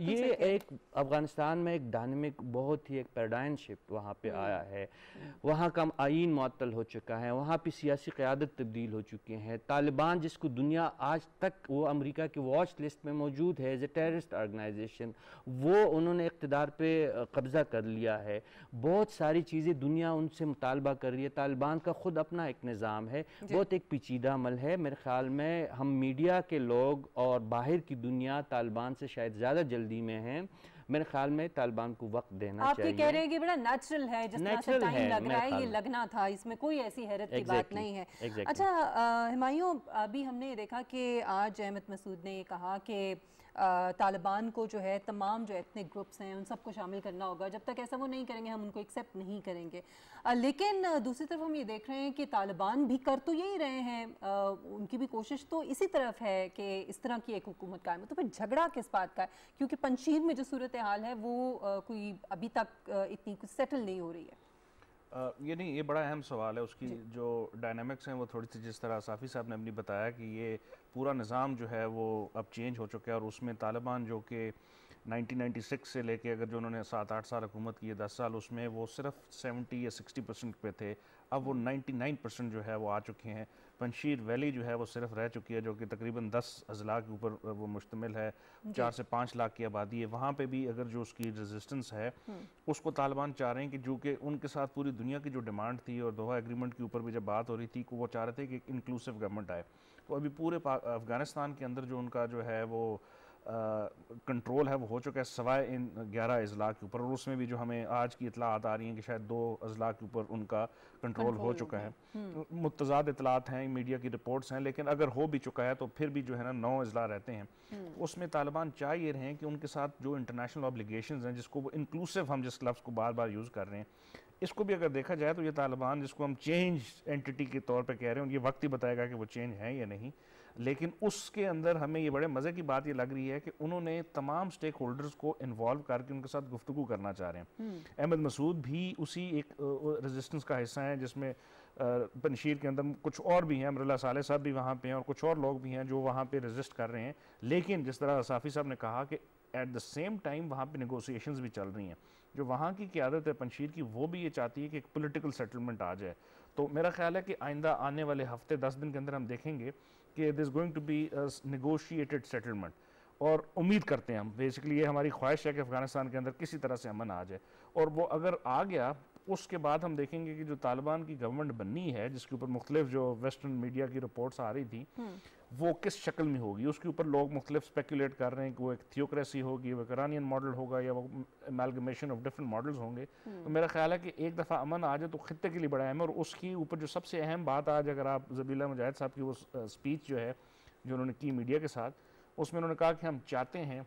یہ ایک افغانستان میں ایک ڈائنامک بہت ہی ایک پیراڈائم شفٹ وہاں پہ آیا ہے. وہاں کا آئین معطل ہو چکا ہے, وہاں پہ سیاسی قیادت تبدیل ہو چکے ہیں. طالبان جس کو دنیا آج تک وہ امریکہ کی واچ لسٹ میں موجود ہے ایز اے ٹیررسٹ آرگنائزیشن, وہ انہوں نے اقتدار پہ قبضہ کر لیا ہے. بہت ساری چیزیں دنیا ان سے مطالبہ کر رہی ہے. طالبان کا خود اپنا ایک نظام ہے, بہت ایک پیچیدہ عمل ہے. میرے خیال میں ہم میڈیا کے لوگ اور باہر کی دنیا طالبان سے شاید زیادہ جلدی میں ہیں. میرے خیال میں طالبان کو وقت دینا چاہیے. آپ یہ کہہ رہے ہیں کہ بڑا نیچرل ہے, جس طرح سے ٹائم لگ رہا ہے یہ لگنا تھا, اس میں کوئی ایسی حیرت کی بات نہیں ہے. اچھا ہمایوں, ابھی ہم نے یہ دیکھا کہ آج احمد مسعود نے یہ کہا کہ طالبان کو جو ہے تمام جو ایتھنک گروپس ہیں ان سب کو شامل کرنا ہوگا. جب تک ایسا وہ نہیں کریں گے ہم ان کو ایکسیپٹ نہیں کریں گے. لیکن دوسری طرف ہم یہ دیکھ رہے ہیں کہ طالبان بھی کر تو یہی رہے ہیں, ان کی بھی کوشش تو اسی طرف ہے کہ اس طرح کی ایک حکومت قائم ہو. تو پھر جھگڑا کس بات کا ہے؟ کیونکہ پنجشیر میں جو صورتحال ہے وہ کوئی ابھی تک اتنی کچھ سیٹل نہیں ہو رہی ہے. یہ نہیں, یہ بڑا اہم سوال ہے. اس کی جو ڈائنامکس ہیں وہ تھوڑی سی, جس طرح صافی صاحب نے اپنی بتایا کہ یہ پورا نظام جو ہے وہ اب چینج ہو چکا ہے, اور اس میں طالبان جو کہ 1996 سے لے کے اگر جو انہوں نے 7-8 سال حکومت کی ہے, 10 سال, اس میں وہ صرف 70 یا 60% پہ تھے. اب وہ 99% جو ہے وہ آ چکے ہیں. پنجشیر ویلی جو ہے وہ صرف رہ چکی ہے, جو کہ تقریباً 10 اضلاع کے اوپر وہ مشتمل ہے, 4 سے 5 لاکھ کی آبادی ہے. وہاں پہ بھی اگر جو اس کی ریزسٹنس ہے اس کو طالبان چاہ رہے ہیں کہ جو کہ ان کے ساتھ پوری دنیا کی جو ڈیمانڈ تھی, اور دوحہ ایگریمنٹ کے اوپر بھی جب بات ہو رہی تھی, وہ چاہ رہے تھے کہ ایک انکلوسیو گورنمنٹ آئے. تو ابھی پورے افغانستان کے اندر جو ان کا جو ہے وہ کنٹرول ہے وہ ہو چکا ہے, سوائے ان 11 اضلاع کے اوپر, اور اس میں بھی جو ہمیں آج کی اطلاعات آ رہی ہیں کہ شاید 2 اضلاع کے اوپر ان کا کنٹرول ہو چکا ہے. متضاد اطلاعات ہیں, میڈیا کی رپورٹس ہیں, لیکن اگر ہو بھی چکا ہے تو پھر بھی جو ہے نا 9 اضلاع رہتے ہیں. اس میں طالبان چاہ یہ رہے ہیں کہ ان کے ساتھ جو انٹرنیشنل اوبلیگیشنز ہیں, جس کو وہ انکلوسیو, ہم جس لفظ کو بار بار یوز کر رہے ہیں, اس کو بھی اگر دیکھا جائے تو یہ طالبان جس کو ہم چینج اینٹی کے طور پہ کہہ رہے ہیں, یہ وقت ہی بتائے گا کہ وہ چینج ہے یا نہیں. لیکن اس کے اندر ہمیں یہ بڑے مزے کی بات یہ لگ رہی ہے کہ انہوں نے تمام سٹیک ہولڈرز کو انوالو کر کے ان کے ساتھ گفتگو کرنا چاہ رہے ہیں. احمد مسعود بھی اسی ایک ریزسٹنس کا حصہ ہیں, جس میں پنجشیر کے اندر کچھ اور بھی ہیں, امراللہ صالح صاحب بھی وہاں پہ ہیں, اور کچھ اور لوگ بھی ہیں جو وہاں پہ ریزسٹ کر رہے ہیں. لیکن جس طرح صافی صاحب نے کہا کہ ایٹ دا سیم ٹائم وہاں پہ نیگوسیشنز بھی چل رہی ہیں. جو وہاں کی قیادت ہے پنجشیر کی, وہ بھی یہ چاہتی ہے کہ ایک پولیٹیکل سیٹلمنٹ آ جائے. تو میرا خیال ہے کہ آئندہ آنے والے ہفتے 10 دن کے اندر ہم دیکھیں گے کہ there is going to be a negotiated settlement, اور امید کرتے ہیں ہم, بیسیکلی یہ ہماری خواہش ہے کہ افغانستان کے اندر کسی طرح سے امن آ جائے. اور وہ اگر آ گیا, اس کے بعد ہم دیکھیں گے کہ جو طالبان کی گورنمنٹ بننی ہے, جس کے اوپر مختلف جو ویسٹرن میڈیا کی رپورٹس آ رہی تھی, وہ کس شکل میں ہوگی. اس کے اوپر لوگ مختلف اسپیکولیٹ کر رہے ہیں کہ وہ ایک تھیوکریسی ہوگی, وہ ایرانین ماڈل ہوگا, یا وہ امیلگمیشن آف ڈفرنٹ ماڈلز ہوں گے. تو میرا خیال ہے کہ ایک دفعہ امن آ جائے تو خطے کے لیے بڑا اہم ہے. اور اس کی اوپر جو سب سے اہم بات آج, اگر آپ ذبیح اللہ مجاہد صاحب کی وہ اسپیچ جو ہے جو انہوں نے کی میڈیا کے ساتھ, اس میں انہوں نے کہا کہ ہم چاہتے ہیں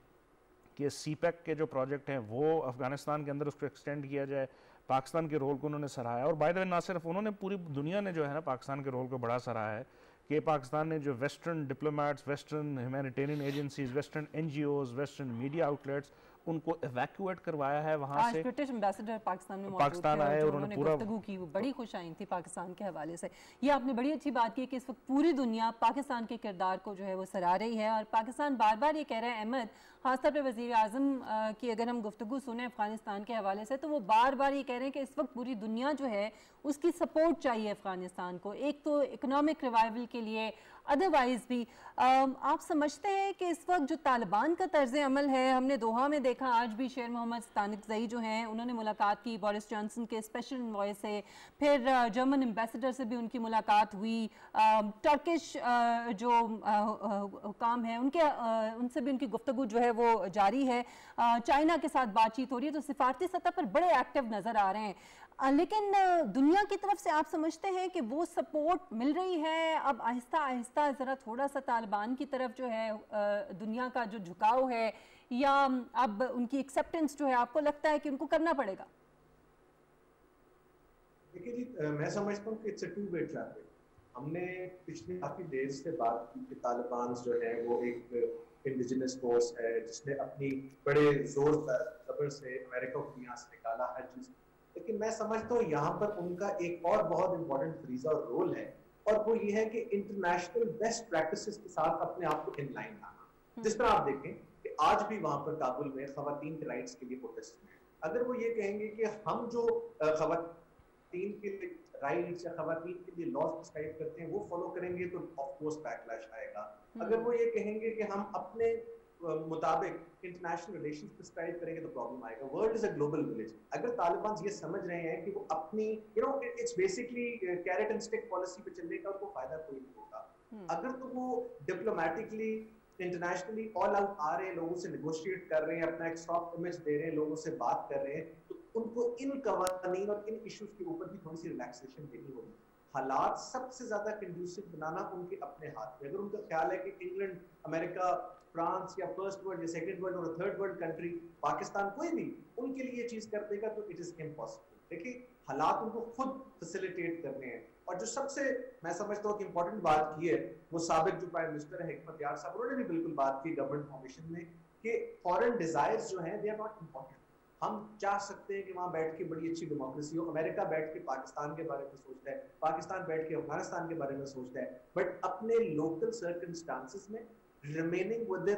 کہ سی پیک کے جو پروجیکٹ ہیں وہ افغانستان کے اندر اس کو ایکسٹینڈ کیا جائے. پاکستان کے رول کو انہوں نے سراہا, اور بائی دا وے نہ صرف انہوں نے, پوری دنیا نے جو ہے نا پاکستان کے رول کو بڑا سراہا ہے کہ پاکستان نے جو western diplomats, western humanitarian agencies, western N G Os, western media outlets, ان کو ایویکویٹ کروایا ہے وہاں سے. برٹش امبیسڈر پاکستان میں موجود تھے, آئے اور انہوں نے گفتگو کی, وہ بڑی خوش آئیں تھی پاکستان کے حوالے سے. یہ آپ نے بڑی اچھی بات کی کہ اس وقت پوری دنیا پاکستان کے کردار کو جو ہے وہ سراہ رہی ہے, اور پاکستان بار بار یہ کہہ رہا ہے, احمد خاص طور پہ وزیر اعظم کی اگر ہم گفتگو سنیں افغانستان کے حوالے سے, تو وہ بار بار یہ کہہ رہے ہیں کہ اس وقت پوری دنیا جو ہے اس کی سپورٹ چاہیے افغانستان کو, ایک تو اکنامک ریوائول کے لیے, ادروائز بھی. آپ سمجھتے ہیں کہ اس وقت جو طالبان کا طرز عمل ہے, ہم نے دوحہ میں دیکھا, آج بھی شیر محمد ستانکزئی جو ہیں انہوں نے ملاقات کی بورس جانسن کے اسپیشل انوائے سے, پھر جرمن ایمبیسڈر سے بھی ان کی ملاقات ہوئی, ٹرکش جو حکام ہیں ان سے بھی ان کی گفتگو جو ہے وہ جاری ہے, چائنا کے ساتھ بات چیت ہو رہی ہے. تو سفارتی سطح پر بڑے ایکٹیو نظر آ رہے ہیں. لیکن دنیا کی طرف سے آپ سمجھتے ہیں کہ وہ سپورٹ مل رہی ہے اب آہستہ آہستہ, ذرا تھوڑا سا طالبان کی طرف جو ہے دنیا کا جو جھکاؤ ہے, یا اب ان کی ایکسیپٹنس جو ہے آپ کو لگتا ہے کہ ان کو کرنا پڑے گا؟ دیکھیے جی, میں سمجھتا ہوں کہ it's a two-way traffic. ہم نے پچھلی کافی دیر سے بات کی کہ طالبان جو ہے وہ ایک انڈیجنس فورس ہے جس نے اپنی بڑے زور زبر سے امریکہ کو یہاں سے نکالا, ہر چیز. لیکن میں سمجھتا ہوں یہاں پر ان کا ایک اور بہت امپورٹنٹ فریضہ اور رول ہے, اور وہ یہ ہے کہ انٹرنیشنل بیسٹ پریکٹسز کے ساتھ اپنے آپ کو ان لائن لانا. جس طرح آپ دیکھیں کہ آج بھی وہاں پر کابل میں خواتین کے رائٹس کے لیے پروٹیسٹ ہیں. اگر وہ یہ کہیں گے کہ ہم جو خواتین کے رائٹس یا خواتین کے لیے لاز پرسکرائب کرتے ہیں وہ فالو کریں گے تو آف کورس بیک لیش آئے گا. اگر وہ یہ کہیں گے کہ ہم اپنے مطابق انٹرنیشنل ریلیشنز پرسکرائب کریں گے تو پرابلم آئے گا. World is a global village. اگر طالبان یہ سمجھ رہے ہیں کہ وہ اپنی it's basically carrot and stick policy پہ چلنے کا ان کو فائدہ کوئی نہیں ہوگا. اگر تو وہ ڈپلومیٹکلی انٹرنیشنلی آل آؤٹ آ رہے ہیں, لوگوں سے نیگوشیٹ کر رہے ہیں, اپنا ایک سافٹ امیج دے رہے ہیں, لوگوں سے بات کر رہے ہیں, تو ان کو ان قوانین اور ان ایشوز کے اوپر بھی تھوڑی سی ریلیکسیشن دینی ہوگی. حالات سب سے زیادہ کنڈیوسو بنانا ان کے اپنے ہاتھ میں. اگر ان کا خیال ہے کہ انگلینڈ, امریکہ, فرانس یا فرسٹ ورلڈ یا سیکنڈ ورلڈ اور تھرڈ ورلڈ کنٹری, پاکستان, کوئی بھی ان کے لیے یہ چیز کر دے گا تو اٹ از امپاسبل. دیکھیے حالات ان کو خود فیسیلیٹیٹ کرنے ہیں. اور جو سب سے میں سمجھتا ہوں کہ امپورٹنٹ بات کی ہے وہ سابق جو پرائم منسٹر ہے حکمت یار صاحب, انہوں نے بھی بالکل بات کی گورنمنٹ فارمیشن میں کہ فارن ڈیزائرز جو ہیں دے آر ناٹ امپورٹنٹ. ہم چاہ سکتے ہیں کہ وہاں بیٹھ کے بڑی اچھی ڈیموکریسی ہو, امریکہ بیٹھ کے پاکستان کے بارے میں سوچتا ہے, پاکستان بیٹھ کے افغانستان کے بارے میں سوچتا ہے, بٹ اپنے لوکل سرکمسٹانسز میں remaining with the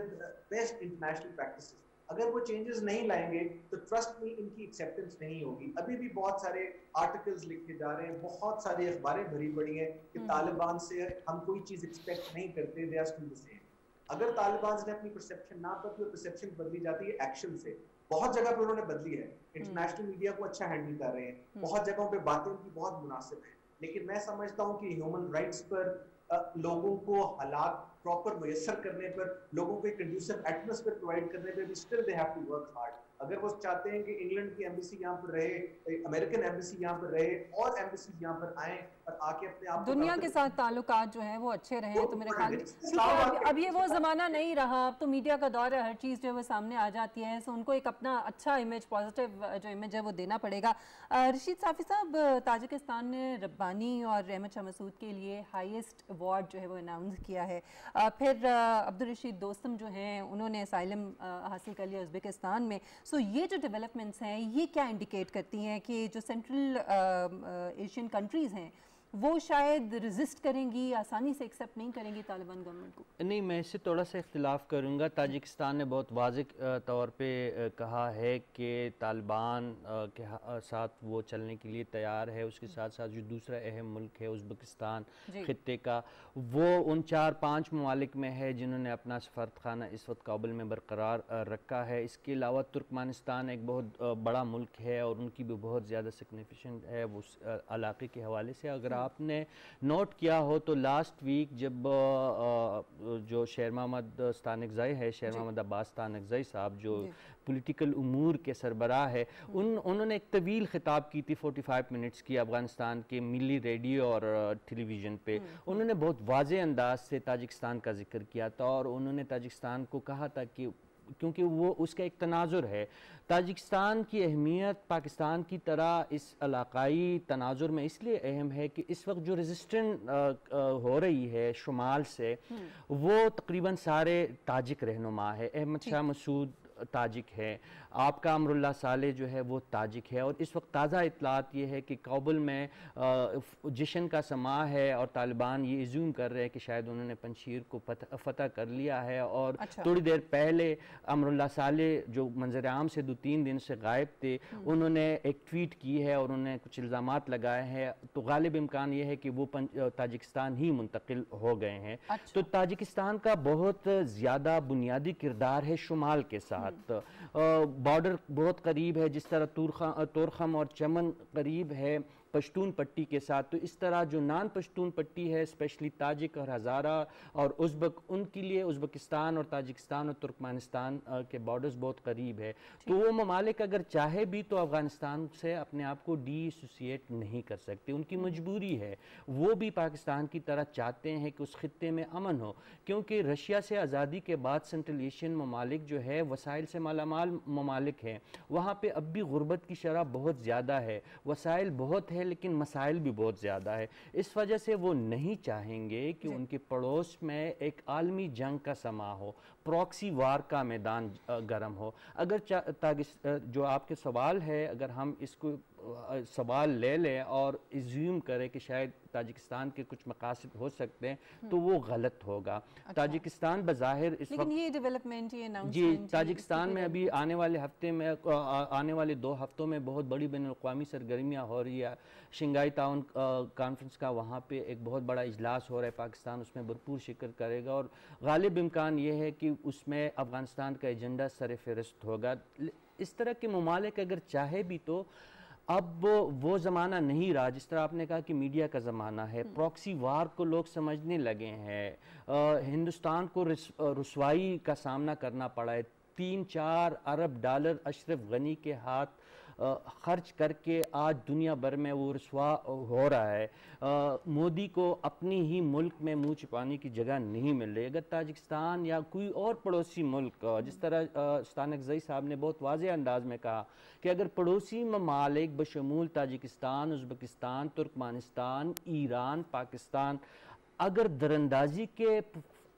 best international practices. اگر وہ چینجز نہیں لائیں گے تو ٹرسٹ میں ان کی ایکسیپٹنس نہیں ہوگی. ابھی بھی بہت سارے آرٹیکلز لکھے جا رہے ہیں, بہت ساری اخباریں بھری پڑی ہیں کہ طالبان سے ہم کوئی چیز ایکسپیکٹ نہیں کرتے, they are still the same. اگر طالبان نے اپنی پرسیپشن نہ بدلی, پرسیپشن بدلی جاتی ہے ایکشن سے. بہت جگہ پہ انہوں نے بدلی ہے, انٹرنیشنل میڈیا کو اچھا ہینڈل کر رہے ہیں, بہت جگہوں پہ باتیں ان کی بہت مناسب ہیں, لیکن میں سمجھتا ہوں کہ ہیومن رائٹس پر, لوگوں کو حالات پراپر میسر کرنے پر, لوگوں کو ایک کنڈیوسو ایٹماسفیئر پرووائڈ کرنے پہ بھی still they have to work hard. اگر وہ چاہتے ہیں کہ انگلینڈ کی ایمبیسی یہاں پر رہے, امریکن ایمبیسی یہاں پر رہے, اور ایمبیسی یہاں پر آئیں اور آ کے اپنے آپ دنیا کے ساتھ تعلقات جو ہیں وہ اچھے رہیں, تو میرے خیال اب یہ وہ زمانہ نہیں رہا. اب تو میڈیا کا دور ہے, ہر چیز جو ہے وہ سامنے آ جاتی ہے, سو ان کو ایک اپنا اچھا امیج, پازیٹیو جو امیج ہے وہ دینا پڑے گا. رشید صافی صاحب, تاجکستان نے ربانی اور احمد شاہ مسعود کے لیے ہائیسٹ ایوارڈ جو ہے وہ اناؤنس کیا ہے. پھر عبدالرشید دوستم جو ہیں انہوں نے اسائلم حاصل کر لیا ازبکستان میں. سو یہ جو ڈیولپمنٹس ہیں یہ کیا انڈیکیٹ کرتی ہیں کہ جو سینٹرل ایشین کنٹریز ہیں وہ شاید ریزسٹ کریں گی, آسانی سے ایکسیپٹ نہیں کریں گی طالبان گورنمنٹ کو؟ نہیں, میں اس سے تھوڑا سا اختلاف کروں گا. تاجکستان نے بہت واضح طور پہ کہا ہے کہ طالبان کے ساتھ وہ چلنے کے لیے تیار ہے. اس کے ساتھ ساتھ جو دوسرا اہم ملک ہے ازبکستان خطے کا, وہ ان 4-5 ممالک میں ہے جنہوں نے اپنا سفارتخانہ اس وقت کابل میں برقرار رکھا ہے. اس کے علاوہ ترکمانستان ایک بہت بڑا ملک ہے اور ان کی بھی بہت زیادہ سگنیفیشنٹ ہے وہ علاقے کے حوالے سے. اگر آپ نے نوٹ کیا ہو تو لاسٹ ویک جب جو شیر محمد ستانکزئی ہے, شیر محمد عباس ستانکزئی صاحب جو پولیٹیکل امور کے سربراہ ہے, انہوں نے ایک طویل خطاب کی تھی 45 منٹس کی افغانستان کے ملی ریڈیو اور ٹیلی ویژن پہ. انہوں نے بہت واضح انداز سے تاجکستان کا ذکر کیا تھا اور انہوں نے تاجکستان کو کہا تھا کہ کیونکہ وہ اس کا ایک تناظر ہے, تاجکستان کی اہمیت پاکستان کی طرح اس علاقائی تناظر میں اس لیے اہم ہے کہ اس وقت جو ریزسٹنٹ ہو رہی ہے شمال سے وہ تقریباً سارے تاجک رہنما ہے. احمد شاہ مسعود تاجک ہے, آپ کا امر اللہ صالح جو ہے وہ تاجک ہے, اور اس وقت تازہ اطلاعات یہ ہے کہ کابل میں جشن کا سماع ہے اور طالبان یہ ایزیوم کر رہے ہیں کہ شاید انہوں نے پنشیر کو فتح کر لیا ہے. اور تھوڑی دیر پہلے امر اللہ صالح جو منظر عام سے 2-3 دن سے غائب تھے, انہوں نے ایک ٹویٹ کی ہے اور انہوں نے کچھ الزامات لگائے ہیں, تو غالب امکان یہ ہے کہ وہ تاجکستان ہی منتقل ہو گئے ہیں. تو تاجکستان کا بہت زیادہ بنیادی کردار ہے شمال کے ساتھ. بارڈر بہت قریب ہے, جس طرح تورخم اور چمن قریب ہے پشتون پٹی کے ساتھ, تو اس طرح جو نان پشتون پٹی ہے اسپیشلی تاجک اور ہزارہ اور ازبک, ان کے لیے ازبکستان اور تاجکستان اور ترکمانستان کے بارڈرز بہت قریب ہے. تو وہ ممالک اگر چاہے بھی تو افغانستان سے اپنے آپ کو ڈی ایسوسیٹ نہیں کر سکتے, ان کی مجبوری ہے. وہ بھی پاکستان کی طرح چاہتے ہیں کہ اس خطے میں امن ہو, کیونکہ رشیا سے آزادی کے بعد سینٹرل ایشین ممالک جو ہے وسائل سے مالا مال ممالک ہیں, وہاں پہ اب بھی غربت کی شرح بہت زیادہ ہے, وسائل بہت ہے لیکن مسائل بھی بہت زیادہ ہے. اس وجہ سے وہ نہیں چاہیں گے کہ ان کے پڑوس میں ایک عالمی جنگ کا سماع ہو, پراکسی وار کا میدان گرم ہو. اگر جو آپ کے سوال ہے, اگر ہم اس کو سوال لے لیں اور ایزیوم کرے کہ شاید تاجکستان کے کچھ مقاصد ہو سکتے ہیں تو وہ غلط ہوگا. تاجکستان بظاہر اس وقت لیکن یہ ڈیولپمنٹ جی تاجکستان میں ابھی آنے والے ہفتے میں آنے والے 2 ہفتوں میں بہت بڑی بین الاقوامی سرگرمیاں ہو رہی ہے. شنگھائی تعاون کانفرنس کا وہاں پہ ایک بہت بڑا اجلاس ہو رہا ہے, پاکستان اس میں بھرپور شرکت کرے گا اور غالب امکان یہ ہے کہ اس میں افغانستان کا ایجنڈا سر فہرست ہوگا. اس طرح کے ممالک اگر چاہے بھی تو اب وہ زمانہ نہیں رہا جس طرح آپ نے کہا کہ میڈیا کا زمانہ ہے. پراکسی وار کو لوگ سمجھنے لگے ہیں. ہندوستان کو رسوائی کا سامنا کرنا پڑا ہے. 3-4 ارب ڈالر اشرف غنی کے ہاتھ خرچ کر کے آج دنیا بھر میں وہ رسوا ہو رہا ہے. مودی کو اپنی ہی ملک میں منہ چھپانے کی جگہ نہیں مل رہی. اگر تاجکستان یا کوئی اور پڑوسی ملک, جس طرح ستانک زئی صاحب نے بہت واضح انداز میں کہا کہ اگر پڑوسی ممالک بشمول Tajikistan, Uzbekistan, Turkmenistan, Iran, Pakistan اگر دراندازی کے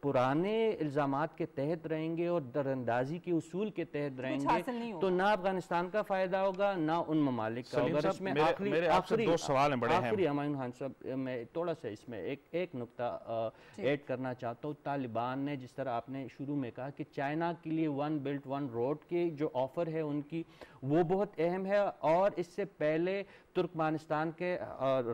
پرانے الزامات کے تحت رہیں گے اور دراندازی کے اصول کے تحت رہیں گے تو نہ افغانستان کا فائدہ ہوگا نہ ان ممالک کا ہوگا. اس میں آخری 2 سوال ہیں بڑے اہم. آخری ہمایون خان صاحب میں تھوڑا سا اس میں ایک نقطہ ایڈ کرنا چاہتا ہوں. طالبان نے جس طرح آپ نے شروع میں کہا کہ چائنا کے لیے 1 بیلٹ 1 روڈ کی جو آفر ہے ان کی وہ بہت اہم ہے, اور اس سے پہلے ترکمانستان کے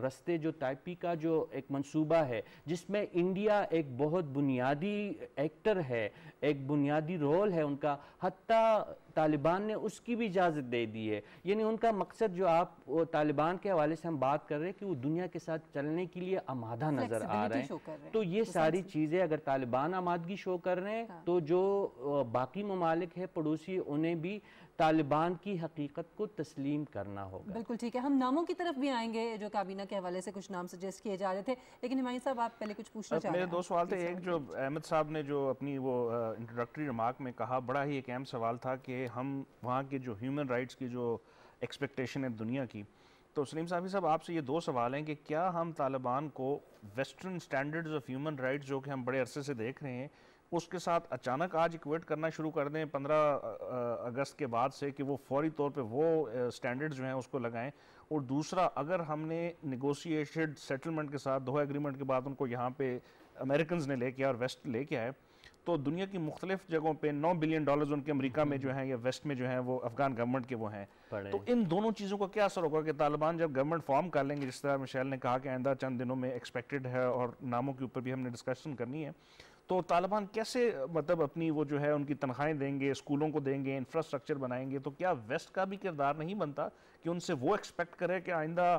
رستے جو تائپی کا جو ایک منصوبہ ہے جس میں انڈیا ایک بہت بنیادی ایکٹر ہے, ایک بنیادی رول ہے ان کا, حتیٰ طالبان نے اس کی بھی اجازت دے دی ہے. یعنی ان کا مقصد جو آپ طالبان کے حوالے سے ہم بات کر رہے ہیں کہ وہ دنیا کے ساتھ چلنے کے لیے آمادہ نظر آ رہے ہیں. تو یہ ساری چیزیں اگر طالبان آمادگی شو کر رہے ہیں تو جو باقی ممالک ہے پڑوسی انہیں بھی طالبان کی حقیقت کو تسلیم کرنا ہوگا. بالکل ٹھیک ہے, ہم ناموں کی طرف بھی آئیں گے جو کابینہ کے حوالے سے کچھ نام سجیسٹ کیے جا رہے تھے, لیکن ہمایوں صاحب آپ پہلے کچھ پوچھنا چاہ رہے ہیں. میرے 2 سوال تھے. ایک جو احمد صاحب نے جو اپنی وہ انٹروڈکٹری ریمارک میں کہا, بڑا ہی ایک اہم سوال تھا کہ ہم وہاں کے جو ہیومن رائٹس کی جو ایکسپیکٹیشن ہے دنیا کی, تو سلیم صاحب آپ سے یہ 2 سوال ہیں کہ کیا ہم طالبان کو western standards of human rights جو کہ ہم بڑے عرصے سے دیکھ رہے ہیں اس کے ساتھ اچانک آج ایکویٹ کرنا شروع کر دیں 15 اگست کے بعد سے کہ وہ فوری طور پہ وہ سٹینڈرڈز جو ہیں اس کو لگائیں. اور دوسرا, اگر ہم نے نیگوشیٹڈ سیٹلمنٹ کے ساتھ دوحہ ایگریمنٹ کے بعد ان کو یہاں پہ امریکنز نے لے کے اور ویسٹ لے کے آئے, تو دنیا کی مختلف جگہوں پہ $9 بلین ان کے امریکہ میں جو ہیں یا ویسٹ میں جو ہیں وہ افغان گورنمنٹ کے وہ ہیں, تو ان دونوں چیزوں کا کیا اثر ہوگا کہ طالبان جب گورنمنٹ فارم کر لیں گے, جس طرح مشیل نے کہا کہ آئندہ چند دنوں میں ایکسپیکٹڈ ہے اور ناموں کے اوپر بھی ہم نے ڈسکشن کرنی ہے, تو طالبان کیسے مطلب اپنی وہ جو ہے ان کی تنخواہیں دیں گے, اسکولوں کو دیں گے, انفراسٹرکچر بنائیں گے؟ تو کیا ویسٹ کا بھی کردار نہیں بنتا کہ ان سے وہ ایکسپیکٹ کرے کہ آئندہ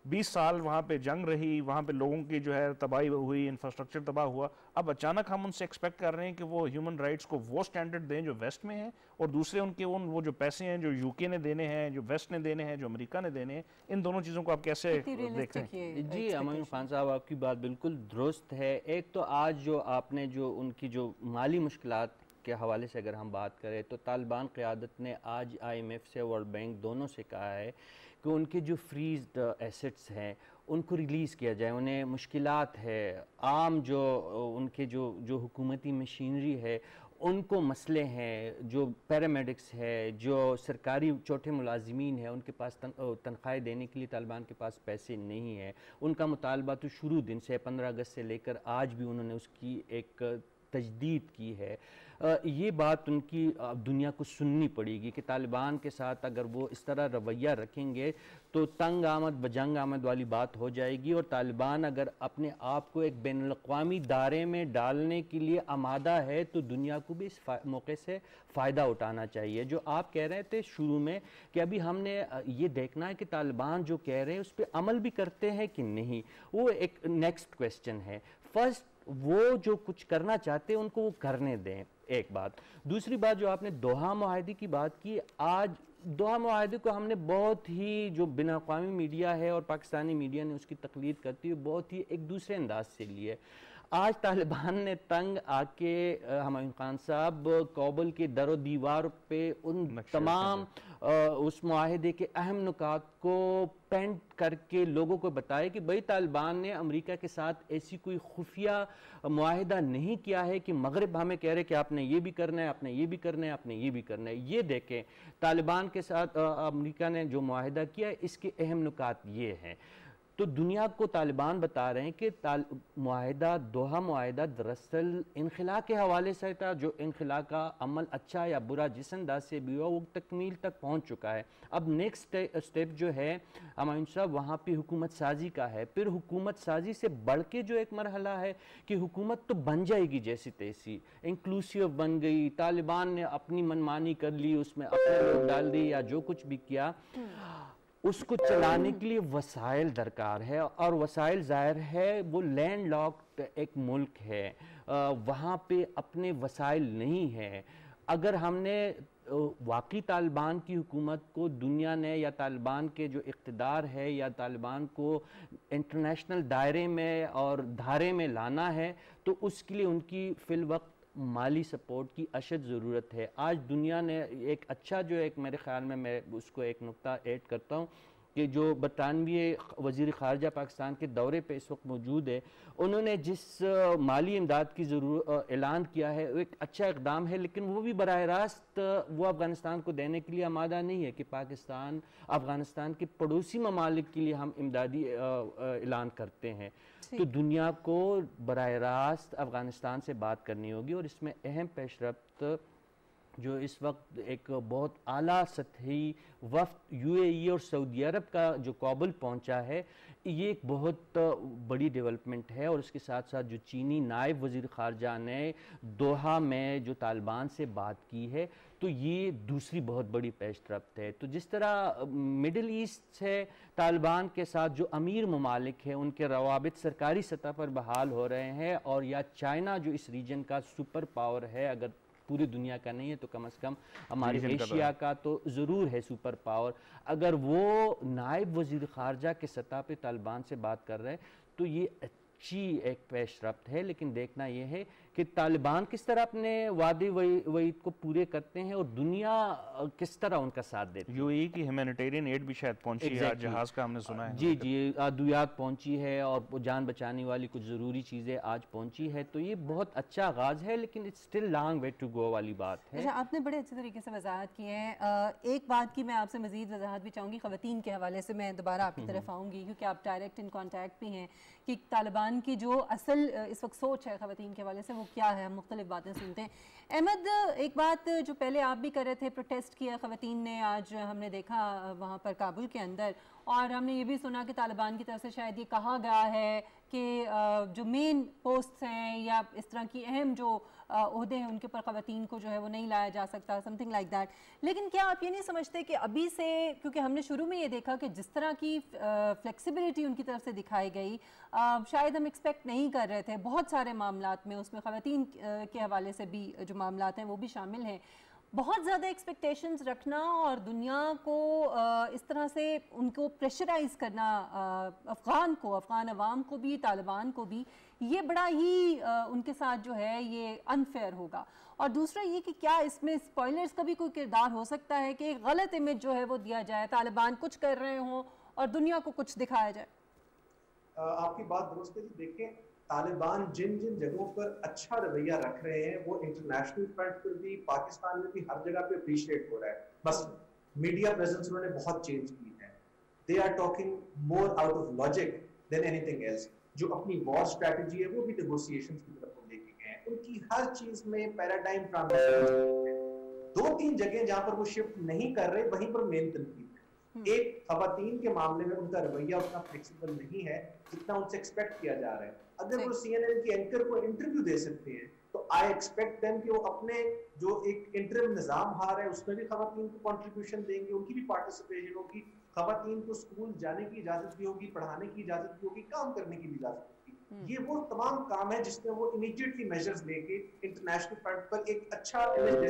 20 سال وہاں پہ جنگ رہی, وہاں پہ لوگوں کی جو ہے تباہی ہوئی, انفراسٹرکچر تباہ ہوا, اب اچانک ہم ان سے ایکسپیکٹ کر رہے ہیں کہ وہ ہیومن رائٹس کو وہ سٹینڈرڈ دیں جو ویسٹ میں ہیں, اور دوسرے ان کے وہ جو پیسے ہیں جو یو کے نے دینے ہیں, جو ویسٹ نے دینے ہیں, جو امریکہ نے دینے ہیں, ان دونوں چیزوں کو آپ کیسے دیکھ رہے ہیں؟ جی ہمایوں خان صاحب آپ کی بات بالکل درست ہے. ایک تو آج جو آپ نے جو ان کی جو مالی مشکلات کے حوالے سے اگر ہم بات کریں تو طالبان قیادت نے آج IMF سے, ورلڈ بینک دونوں سے کہا ہے کہ ان کے جو فریزڈ ایسٹس ہیں ان کو ریلیز کیا جائے. انہیں مشکلات ہے, عام جو ان کے جو حکومتی مشینری ہے ان کو مسئلے ہیں, جو پیرامیڈکس ہے, جو سرکاری چھوٹے ملازمین ہیں, ان کے پاس تنخواہیں دینے کے لیے طالبان کے پاس پیسے نہیں ہیں. ان کا مطالبہ تو شروع دن سے 15 اگست سے لے کر آج بھی انہوں نے اس کی ایک تجدید کی ہے. یہ بات ان کی دنیا کو سننی پڑے گی کہ طالبان کے ساتھ اگر وہ اس طرح رویہ رکھیں گے تو تنگ آمد بجنگ آمد والی بات ہو جائے گی, اور طالبان اگر اپنے آپ کو ایک بین الاقوامی دائرے میں ڈالنے کے لیے آمادہ ہے تو دنیا کو بھی اس موقع سے فائدہ اٹھانا چاہیے. جو آپ کہہ رہے تھے شروع میں کہ ابھی ہم نے یہ دیکھنا ہے کہ طالبان جو کہہ رہے ہیں اس پہ عمل بھی کرتے ہیں کہ نہیں, وہ ایک نیکسٹ کویسچن ہے. فرسٹ وہ جو کچھ کرنا چاہتے ہیں ان کو وہ کرنے دیں, ایک بات. دوسری بات جو آپ نے دوحہ معاہدے کی بات کی, آج دوحہ معاہدے کو ہم نے بہت ہی جو بین الاقوامی میڈیا ہے اور پاکستانی میڈیا نے اس کی تقلید کرتی ہے بہت ہی ایک دوسرے انداز سے لی ہے. آج طالبان نے تنگ آ کے ہمایوں خان صاحب کابل کے در و دیوار پہ ان تمام اس معاہدے کے اہم نکات کو پینٹ کر کے لوگوں کو بتائے کہ بھئی طالبان نے امریکہ کے ساتھ ایسی کوئی خفیہ معاہدہ نہیں کیا ہے کہ مغرب ہمیں کہہ رہے کہ آپ نے یہ بھی کرنا ہے، آپ نے یہ بھی کرنا ہے، آپ نے یہ بھی کرنا ہے. یہ دیکھیں طالبان کے ساتھ امریکہ نے جو معاہدہ کیا ہے اس کے اہم نکات یہ ہیں. تو دنیا کو طالبان بتا رہے ہیں کہ معاہدہ دوحہ معاہدہ دراصل انخلا کے حوالے سے تھا. جو انخلا کا عمل اچھا یا برا جس انداز سے بھی ہوا وہ تکمیل تک پہنچ چکا ہے. اب نیکسٹ اسٹیپ جو ہے ہمایوں صاحب وہاں پہ حکومت سازی کا ہے. پھر حکومت سازی سے بڑھ کے جو ایک مرحلہ ہے کہ حکومت تو بن جائے گی جیسی تیسی، انکلوسیو بن گئی، طالبان نے اپنی منمانی کر لی، اس میں اپنے لوگ ڈال دی یا جو کچھ بھی کیا، اس کو چلانے کے لیے وسائل درکار ہے. اور وسائل ظاہر ہے وہ لینڈ لاکڈ ایک ملک ہے، وہاں پہ اپنے وسائل نہیں ہے. اگر ہم نے واقعی طالبان کی حکومت کو دنیا نے یا طالبان کے جو اقتدار ہے یا طالبان کو انٹرنیشنل دائرے میں اور دھارے میں لانا ہے تو اس کے لیے ان کی فی الوقت مالی سپورٹ کی اشد ضرورت ہے. آج دنیا نے ایک اچھا جو ایک میرے خیال میں اس کو ایک نقطہ ایڈ کرتا ہوں کہ جو برطانوی وزیر خارجہ پاکستان کے دورے پہ اس وقت موجود ہے، انہوں نے جس مالی امداد کی اعلان کیا ہے وہ ایک اچھا اقدام ہے، لیکن وہ بھی براہ راست وہ افغانستان کو دینے کے لیے آمادہ نہیں ہے کہ پاکستان افغانستان کے پڑوسی ممالک کے لیے ہم امدادی اعلان کرتے ہیں. تو دنیا کو براہ راست افغانستان سے بات کرنی ہوگی. اور اس میں اہم پیش رفت جو اس وقت ایک بہت اعلیٰ سطحی وفد یو اے ای اور سعودی عرب کا جو کابل پہنچا ہے، یہ ایک بہت بڑی ڈیولپمنٹ ہے. اور اس کے ساتھ ساتھ جو چینی نائب وزیر خارجہ نے دوحہ میں جو طالبان سے بات کی ہے تو یہ دوسری بہت بڑی پیش رفت ہے. تو جس طرح مڈل ایسٹ سے طالبان کے ساتھ جو امیر ممالک ہیں ان کے روابط سرکاری سطح پر بحال ہو رہے ہیں، اور یا چائنا جو اس ریجن کا سپر پاور ہے، اگر پوری دنیا کا نہیں ہے تو کم از کم ہماری ایشیا کا تو ضرور ہے سپر پاور، اگر وہ نائب وزیر خارجہ کے سطح پہ طالبان سے بات کر رہے ہیں تو یہ اچھی ایک پیش رفت ہے. لیکن دیکھنا یہ ہے کہ طالبان کس طرح اپنے وعدے وعید کو پورے کرتے ہیں اور دنیا کس طرح ان کا ساتھ دیتی ہے. یو ای کی ہیومینیٹیرین ایڈ بھی شاید پہنچی ہے، جہاز کا ہم نے سنا ہے. جی ادویات پہنچی ہے اور جان بچانے والی کچھ ضروری چیزیں آج پہنچی ہے. تو یہ بہت اچھا آغاز ہے، لیکن it's still long way to go والی بات ہے. آپ نے بڑے اچھے طریقے سے وضاحت کی ہے. ایک بات کی میں آپ سے مزید وضاحت بھی چاہوں گی، خواتین کے حوالے سے میں دوبارہ آپ کی طرف آؤں گی کیونکہ آپ ڈائریکٹ ان کانٹیکٹ بھی ہیں کہ طالبان کی جو اصل اس وقت سوچ ہے خواتین کے حوالے سے وہ کیا ہے. ہم مختلف باتیں سنتے ہیں. احمد، ایک بات جو پہلے آپ بھی کر رہے تھے، پروٹیسٹ کیا خواتین نے، آج ہم نے دیکھا وہاں پر کابل کے اندر، اور ہم نے یہ بھی سنا کہ طالبان کی طرف سے شاید یہ کہا گیا ہے کہ جو مین پوسٹس ہیں یا اس طرح کی اہم جو عہدے ہیں ان کے پر خواتین کو جو ہے وہ نہیں لایا جا سکتا، سم تھنگ لائک دیٹ. لیکن کیا آپ یہ نہیں سمجھتے کہ ابھی سے، کیونکہ ہم نے شروع میں یہ دیکھا کہ جس طرح کی فلیکسیبلٹی ان کی طرف سے دکھائی گئی شاید ہم ایکسپیکٹ نہیں کر رہے تھے بہت سارے معاملات میں، اس میں خواتین کے حوالے سے بھی جو معاملات ہیں وہ بھی شامل ہیں. بہت زیادہ ایکسپیکٹیشنز رکھنا اور دنیا کو اس طرح سے ان کو پریشرائز کرنا، افغان عوام کو بھی طالبان کو بھی، یہ بڑا ہی ان کے ساتھ جو ہے یہ انفیئر ہوگا. اور دوسرا یہ کہ کیا اس میں اسپوائلرز کا بھی کوئی کردار ہو سکتا ہے کہ غلط امیج جو ہے وہ دیا جائے، طالبان کچھ کر رہے ہوں اور دنیا کو کچھ دکھایا جائے. آپ کی بات درست ہے. دیکھیں طالبان جن جن جگہوں پر اچھا رویہ رکھ رہے ہیں وہ انٹرنیشنل فرنٹ پر بھی، پاکستان میں بھی ہر جگہ پہ اپریشیٹ ہو رہا ہے. بس میڈیا پریزنس انہوں نے بہت چینج کی ہے. They are talking more out of logic than anything else. جو اپنی وار اسٹریٹجی ہے وہ بھی نیگوسیشنز کی طرف لے کے گئے ہیں. ان کی ہر چیز میں پیراڈائم ٹرانزیشن. 2-3 جگہیں جہاں پر وہ شفٹ نہیں کر رہے وہیں پر مین تنقید ہے. ایک خواتین کے معاملے میں ان کا رویہ اتنا فلیکسیبل نہیں ہے جتنا ان سے ایکسپیکٹ کیا جا رہا ہے. اگر وہ سی این این کی اینکر کو انٹرویو دے سکتے ہیں تو آئی ایکسپیکٹ دیم کہ وہ اپنے جو ایک انٹرم نظام ہار ہے اس میں بھی خواتین کو کنٹریبیوشن دیں گے، ان کی بھی پارٹیسپیشن ہوگی. خواتین کو اسکول جانے کی اجازت بھی ہوگی، پڑھانے کی اجازت بھی ہوگی، کام کرنے کی بھی اجازت ہوگی. یہ وہ تمام کام ہے جس میں وہ امیڈیٹلی میجرز لے کے انٹرنیشنل فرنٹ پر ایک اچھا امیج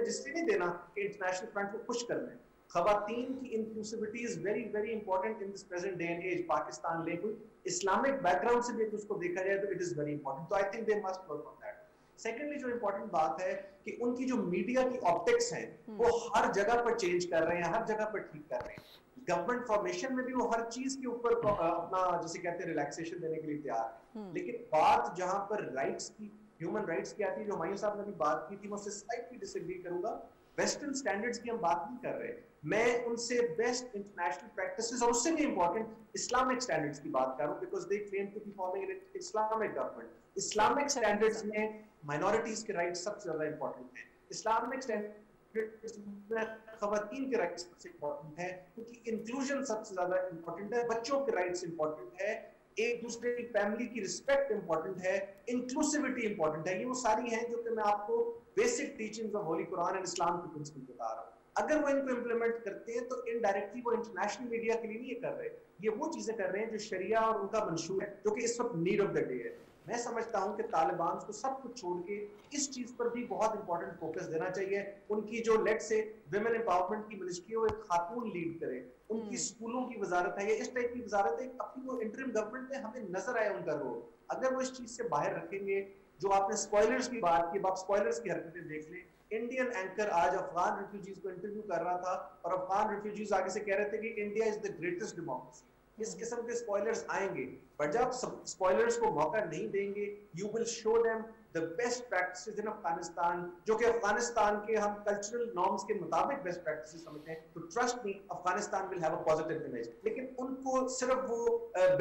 اس لیے نہیں دینا کہ انٹرنیشنل فرنٹ کو خوش کرنا ہے. خواتین کی inclusivity is very very important in this present day and age. Pakistan لے کوئی اسلامک بیک گراؤنڈ سے بھی اس کو دیکھا جائے تو اٹ از ویری امپورٹنٹ. تو I think they must work on that. Secondly جو امپورٹنٹ بات ہے کہ ان کی جو میڈیا کی آپٹکس ہیں وہ ہر جگہ پر چینج کر رہے ہیں, ہر جگہ پر ٹھیک کر رہے ہیں. گورنمنٹ فارمیشن میں بھی وہ ہر چیز کے اوپر اپنا جسے کہتے ہیں ریلیکسیشن دینے کے لیے تیار ہے. لیکن بات جہاں پر رائٹس کی, ہیومن رائٹس کی آتی ہے, جو ہمایوں صاحب نے بھی بات کی تھی, میں اس سے سلائٹلی ڈس ایگری کروں گا. ویسٹرن سٹینڈرڈز کی ہم بات نہیں کر رہے, میں ان سے بیسٹ انٹرنیشنل پریکٹسز اور اس سے بھی امپورٹنٹ اسلامک سٹینڈرڈز کی بات کر رہا ہوں, because they claim to be forming in Islamic government. Islamic standards میں مائنورٹیز کے رائٹس سب سے زیادہ امپورٹنٹ ہیں. اسلامک سٹینڈرڈز میں خواتین کے رائٹس سب سے امپورٹنٹ ہے, کیونکہ انکلوژن سب سے زیادہ امپورٹنٹ ہے, بچوں کے رائٹس امپورٹنٹ ہے, ایک دوسرے کی فیملی کی رسپیکٹ امپورٹنٹ ہے, انکلوسیوٹی امپورٹنٹ ہے. یہ وہ ساری ہیں جو کہ میں آپ کو بیسک ٹیچنگز آف ہولی قرآن اینڈ اسلام کے پرنسپل بتا رہا ہوں. اگر وہ ان کو امپلیمنٹ کرتے ہیں تو انڈائریکٹلی وہ انٹرنیشنل میڈیا کے لیے نہیں یہ کر رہے, یہ وہ چیزیں کر رہے ہیں جو شریعہ اور ان کا منشور ہے, جو کہ اس وقت نیڈ آف دا ڈے ہے. میں سمجھتا ہوں کہ طالبان کو سب کچھ چھوڑ کے اس چیز پر بھی بہت امپورٹنٹ فوکس دینا چاہیے. ان کی جو لیٹ سے ویمن امپاورمنٹ کی منسٹری ہے وہ ایک خاتون لیڈ کرے, ان کی اسکولوں کی وزارت ہے یا اس ٹائپ کی وزارت ہے, اپنی وہ انٹرم گورنمنٹ میں ہمیں نظر آیا ان کا رول. اگر وہ اس چیز سے باہر رکھیں گے, جو آپ نے اسپوائلرز کی بات کی, آپ اسپوائلرز کی حرکتیں دیکھ لیں. انڈین اینکر آج افغان ریفیوجیز کو انٹرویو کر رہا تھا اور افغان ریفیوجیز آگے سے کہہ رہے تھے کہ India is the greatest democracy. اس قسم کے سپوائلرز آئیں گے, بٹ جب سپوائلرز کو موقع نہیں دیں گے, you will show them the best practices in Afghanistan, جو کہ افغانستان کے ہم کلچرل نارمز کے مطابق بیسٹ پریکٹسز سمجھتے ہیں, تو trust me Afghanistan will have a positive image. لیکن ان کو صرف وہ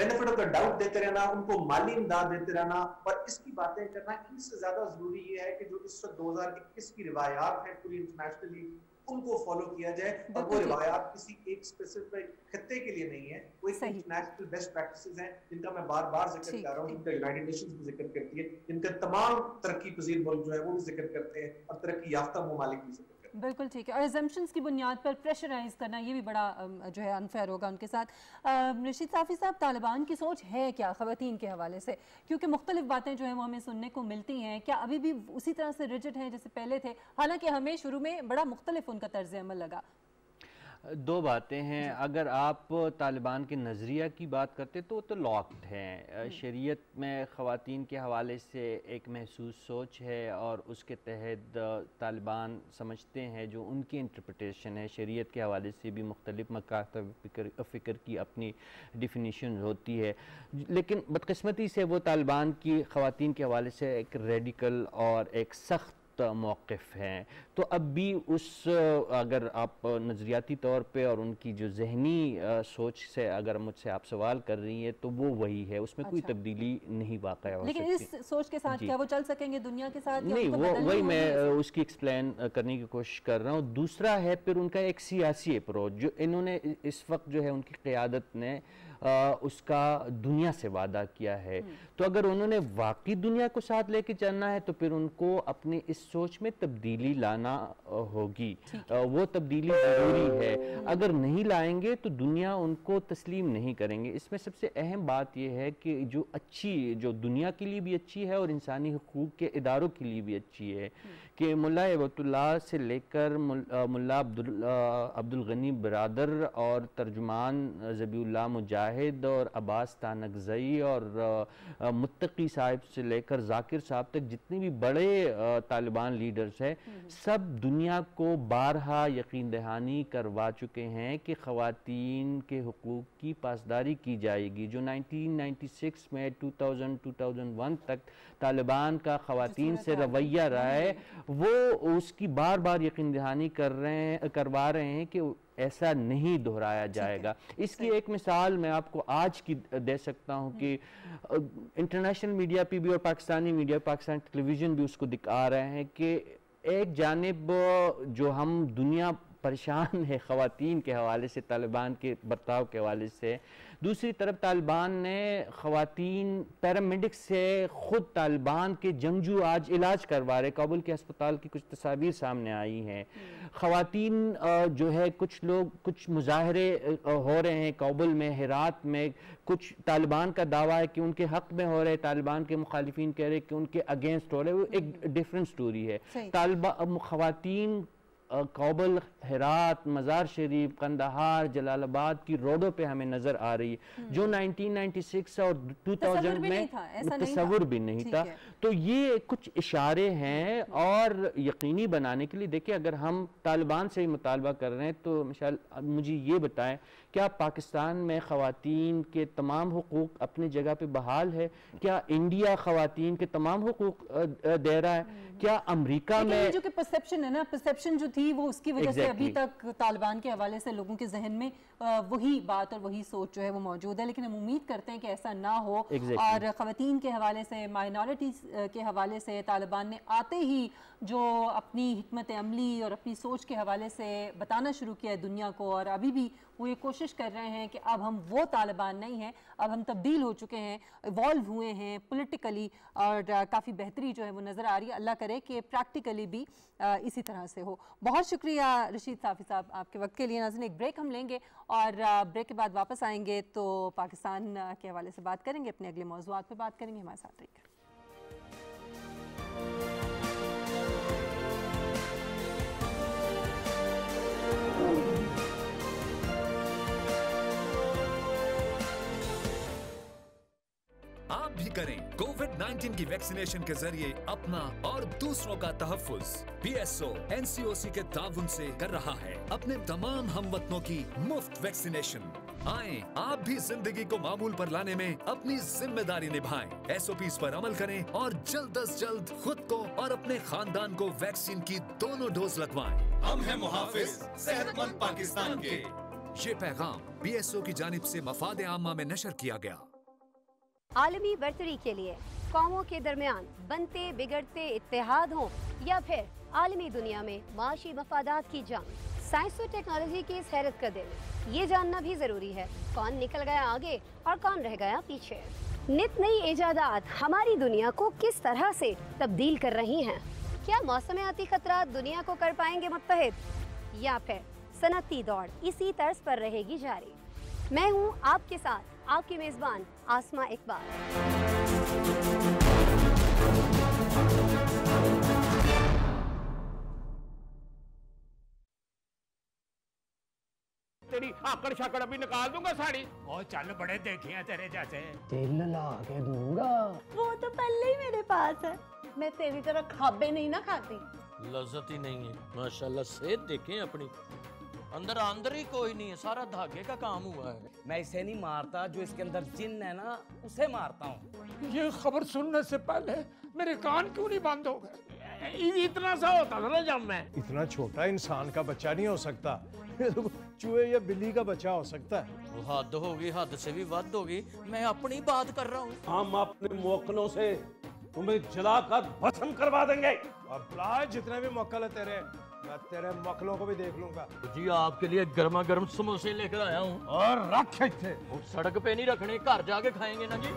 benefit of the doubt دیتے رہنا, ان کو مالی امداد دیتے رہنا اور اس کی باتیں کرنا, ان سے زیادہ ضروری یہ ہے کہ جو اس وقت 2021 کی روایات ہیں پوری انٹرنیشنلی, ان کو فالو کیا جائے. اور وہ روایات کسی ایک اسپیسیفک خطے کے لیے نہیں ہے, وہ ایک انٹرنیشنل بیسٹ پریکٹسز ہیں جن کا میں بار بار ذکر کر رہا ہوں, جن کا یونائٹڈ نیشنز بھی ذکر کرتی ہے, جن کا تمام ترقی پذیر ملک جو ہے وہ بھی ذکر کرتے ہیں اور ترقی یافتہ ممالک بھی ذکر کرتے ہیں. بالکل ٹھیک ہے. اور ایزمپشنز کی بنیاد پر پریشرائز کرنا یہ بھی بڑا جو ہے انفیئر ہوگا ان کے ساتھ. رشید صافی صاحب, طالبان کی سوچ ہے کیا خواتین کے حوالے سے, کیونکہ مختلف باتیں جو ہیں وہ ہمیں سننے کو ملتی ہیں, کیا ابھی بھی اسی طرح سے ریجڈ ہیں جیسے پہلے تھے, حالانکہ ہمیں شروع میں بڑا مختلف ان کا طرز عمل لگا؟ دو باتیں ہیں. اگر آپ طالبان کے نظریہ کی بات کرتے تو وہ تو لاکڈ ہیں. شریعت میں خواتین کے حوالے سے ایک محسوس سوچ ہے اور اس کے تحت طالبان سمجھتے ہیں, جو ان کی انٹرپریٹیشن ہے شریعت کے حوالے سے بھی مختلف مکاتب فکر کی اپنی ڈیفینیشن ہوتی ہے. لیکن بدقسمتی سے وہ طالبان کی خواتین کے حوالے سے ایک ریڈیکل اور ایک سخت موقف ہیں. تو اب بھی اس, اگر آپ نظریاتی طور پہ اور ان کی جو ذہنی سوچ سے اگر مجھ سے آپ سوال کر رہی ہیں تو وہ وہی ہے, اس میں کوئی تبدیلی نہیں واقع ہو سکتی. لیکن اس سوچ کے ساتھ کیا وہ چل سکیں گے دنیا کے ساتھ؟ نہیں, وہی میں اس کی ایکسپلین کرنے کی کوشش کر رہا ہوں. دوسرا ہے پھر ان کا ایک سیاسی اپروچ, جو انہوں نے اس وقت جو ہے ان کی قیادت نے اس کا دنیا سے وعدہ کیا ہے. تو اگر انہوں نے واقعی دنیا کو ساتھ لے کے چلنا ہے تو پھر ان کو اپنی اس سوچ میں تبدیلی لانا ہوگی. وہ تبدیلی ضروری ہے. اگر نہیں لائیں گے تو دنیا ان کو تسلیم نہیں کریں گے. اس میں سب سے اہم بات یہ ہے کہ جو دنیا کے لیے بھی اچھی ہے اور انسانی حقوق کے اداروں کے لیے بھی اچھی ہے, کہ ملا ہیبت اللہ سے لے کر ملا عبد الغنی برادر اور ترجمان ذبیح اللہ مجاہد اور عباس تانکزئی اور متقی صاحب سے لے کر ذاکر صاحب تک جتنے بھی بڑے طالبان لیڈرز ہیں, سب دنیا کو بارہا یقین دہانی کروا چکے ہیں کہ خواتین کے حقوق کی پاسداری کی جائے گی. جو 1996 میں 2001 تک طالبان کا خواتین سے رویہ رہا ہے, وہ اس کی بار بار یقین دہانی کروا رہے ہیں کہ ایسا نہیں دہرایا جائے گا. اس کی ایک مثال میں آپ کو آج کی دے سکتا ہوں کہ انٹرنیشنل میڈیا پہ بھی اور پاکستانی میڈیا, پاکستان ٹیلی ویژن بھی اس کو دکھا رہے ہیں کہ ایک جانب جو ہم دنیا پریشان ہے خواتین کے حوالے سے, طالبان کے برتاؤ کے حوالے سے, دوسری طرف طالبان نے خواتین پیرامیڈکس سے خود طالبان کے جنگجو آج علاج کروا رہے. کابل کے ہسپتال کی کچھ تصاویر سامنے آئی ہیں. خواتین جو ہے کچھ مظاہرے ہو رہے ہیں کابل میں, ہرات میں, کچھ طالبان کا دعویٰ ہے کہ ان کے حق میں ہو رہے, طالبان کے مخالفین کہہ رہے کہ ان کے اگینسٹ ہو رہے. وہ ایک ڈیفرنٹ سٹوری ہے. خواتین کابل، ہرات، مزار شریف، قندھار، جلال آباد کی روڈوں پہ ہمیں نظر آ رہی ہے، جو 1996 اور 2000 میں تصور بھی نہیں تھا. تو یہ کچھ اشارے ہیں، اور یقینی بنانے کے لیے دیکھیں اگر ہم طالبان سے مطالبہ کر رہے ہیں تو مجھے یہ بتائیں کیا پاکستان میں خواتین کے تمام حقوق اپنی جگہ پہ بحال ہے؟ کیا انڈیا خواتین کے تمام حقوق دے رہا ہے؟ کیا امریکہ میں جو کہ پرسیپشن ہے نا، پرسیپشن جو تھی وہ اس کی وجہ سے ابھی تک طالبان کے حوالے سے لوگوں کے ذہن میں وہی بات اور وہی سوچ جو ہے وہ موجود ہے، لیکن ہم امید کرتے ہیں کہ ایسا نہ ہو. اور خواتین کے حوالے سے، مائنورٹیز کے حوالے سے طالبان نے آتے ہی جو اپنی حکمت عملی اور اپنی سوچ کے حوالے سے بتانا شروع کیا ہے دنیا کو، اور ابھی بھی وہ یہ کوشش کر رہے ہیں کہ اب ہم وہ طالبان نہیں ہیں، اب ہم تبدیل ہو چکے ہیں، ایوالو ہوئے ہیں پولیٹیکلی، اور کافی بہتری جو ہے وہ نظر آ رہی ہے. اللہ کرے کہ پریکٹیکلی بھی اسی طرح سے ہو. بہت شکریہ رشید صافی صاحب آپ کے وقت کے لیے. ناظرین ایک بریک ہم لیں گے، اور بریک کے بعد واپس آئیں گے تو پاکستان کے حوالے سے بات کریں گے، اپنے اگلے موضوعات پہ بات کریں گے. ہمارے ساتھ رہیے. آپ بھی کریں کووڈ-19 کی ویکسینیشن کے ذریعے اپنا اور دوسروں کا تحفظ. PSO NCOC کے تعاون سے کر رہا ہے اپنے تمام ہم وطنوں کی مفت ویکسینیشن. آئیں آپ بھی زندگی کو معمول پر لانے میں اپنی ذمہ داری نبھائیں. SOPs پر عمل کریں اور جلد از جلد خود کو اور اپنے خاندان کو ویکسین کی دونوں ڈوز لگوائیں. ہم ہیں محافظ صحت مند پاکستان کے. یہ پیغام PSO کی جانب سے مفاد عامہ میں نشر کیا گیا. عالمی برتری کے لیے قوموں کے درمیان بنتے بگڑتے اتحاد ہوں یا پھر عالمی دنیا میں معاشی مفادات کی جنگ، سائنس و ٹیکنالوجی کی اس حیرت کا دل یہ جاننا بھی ضروری ہے کون نکل گیا آگے اور کون رہ گیا پیچھے. نت نئی ایجادات ہماری دنیا کو کس طرح سے تبدیل کر رہی ہیں. کیا موسمیاتی خطرات دنیا کو کر پائیں گے متحد، یا پھر صنعتی دوڑ اسی طرز پر رہے گی جاری. میں ہوں آپ کے ساتھ آپ کی میزبان آسمہ اقبال. تیری آکڑ شاکڑ ابھی نکال دوں گا ساڑی. اور چل بڑے دیکھے ہیں تیرے جیسے. تیل لا کے دوں گا. وہ تو پہلے ہی میرے پاس ہے. میں تیری طرح کھابے نہیں نہ کھاتی. لذت ہی نہیں ہے. ماشاءاللہ صحت دیکھیں اپنی، اندر ہی کوئی نہیں ہے، سارا دھاگے کا کام ہوا ہے. میں اسے نہیں مارتا، جو اس کے اندر جن ہے نا اسے مارتا ہوں. یہ خبر سننے سے پہلے میرے کان کیوں نہیں بند ہو گئے؟ اتنا سا ہوتا تھا نا جب میں. اتنا چھوٹا انسان کا بچہ نہیں ہو سکتا، چوہے یا بلی کا بچہ ہو سکتا ہے. وہ حد ہوگی، حد سے بھی ود ہوگی. میں اپنی بات کر رہا ہوں. ہم اپنے موکلوں سے تمہیں جلا کر بھسم کروا دیں گے. اب لا جتنے بھی موکل ہے تیرے، میں تیرے موکلوں کو بھی دیکھ لوں گا. جی آپ کے لیے گرما گرم سموسے لے کر آیا ہوں. اور رکھ تھے وہ سڑک پہ نہیں رکھنے، گھر جا کے کھائیں گے نا جی.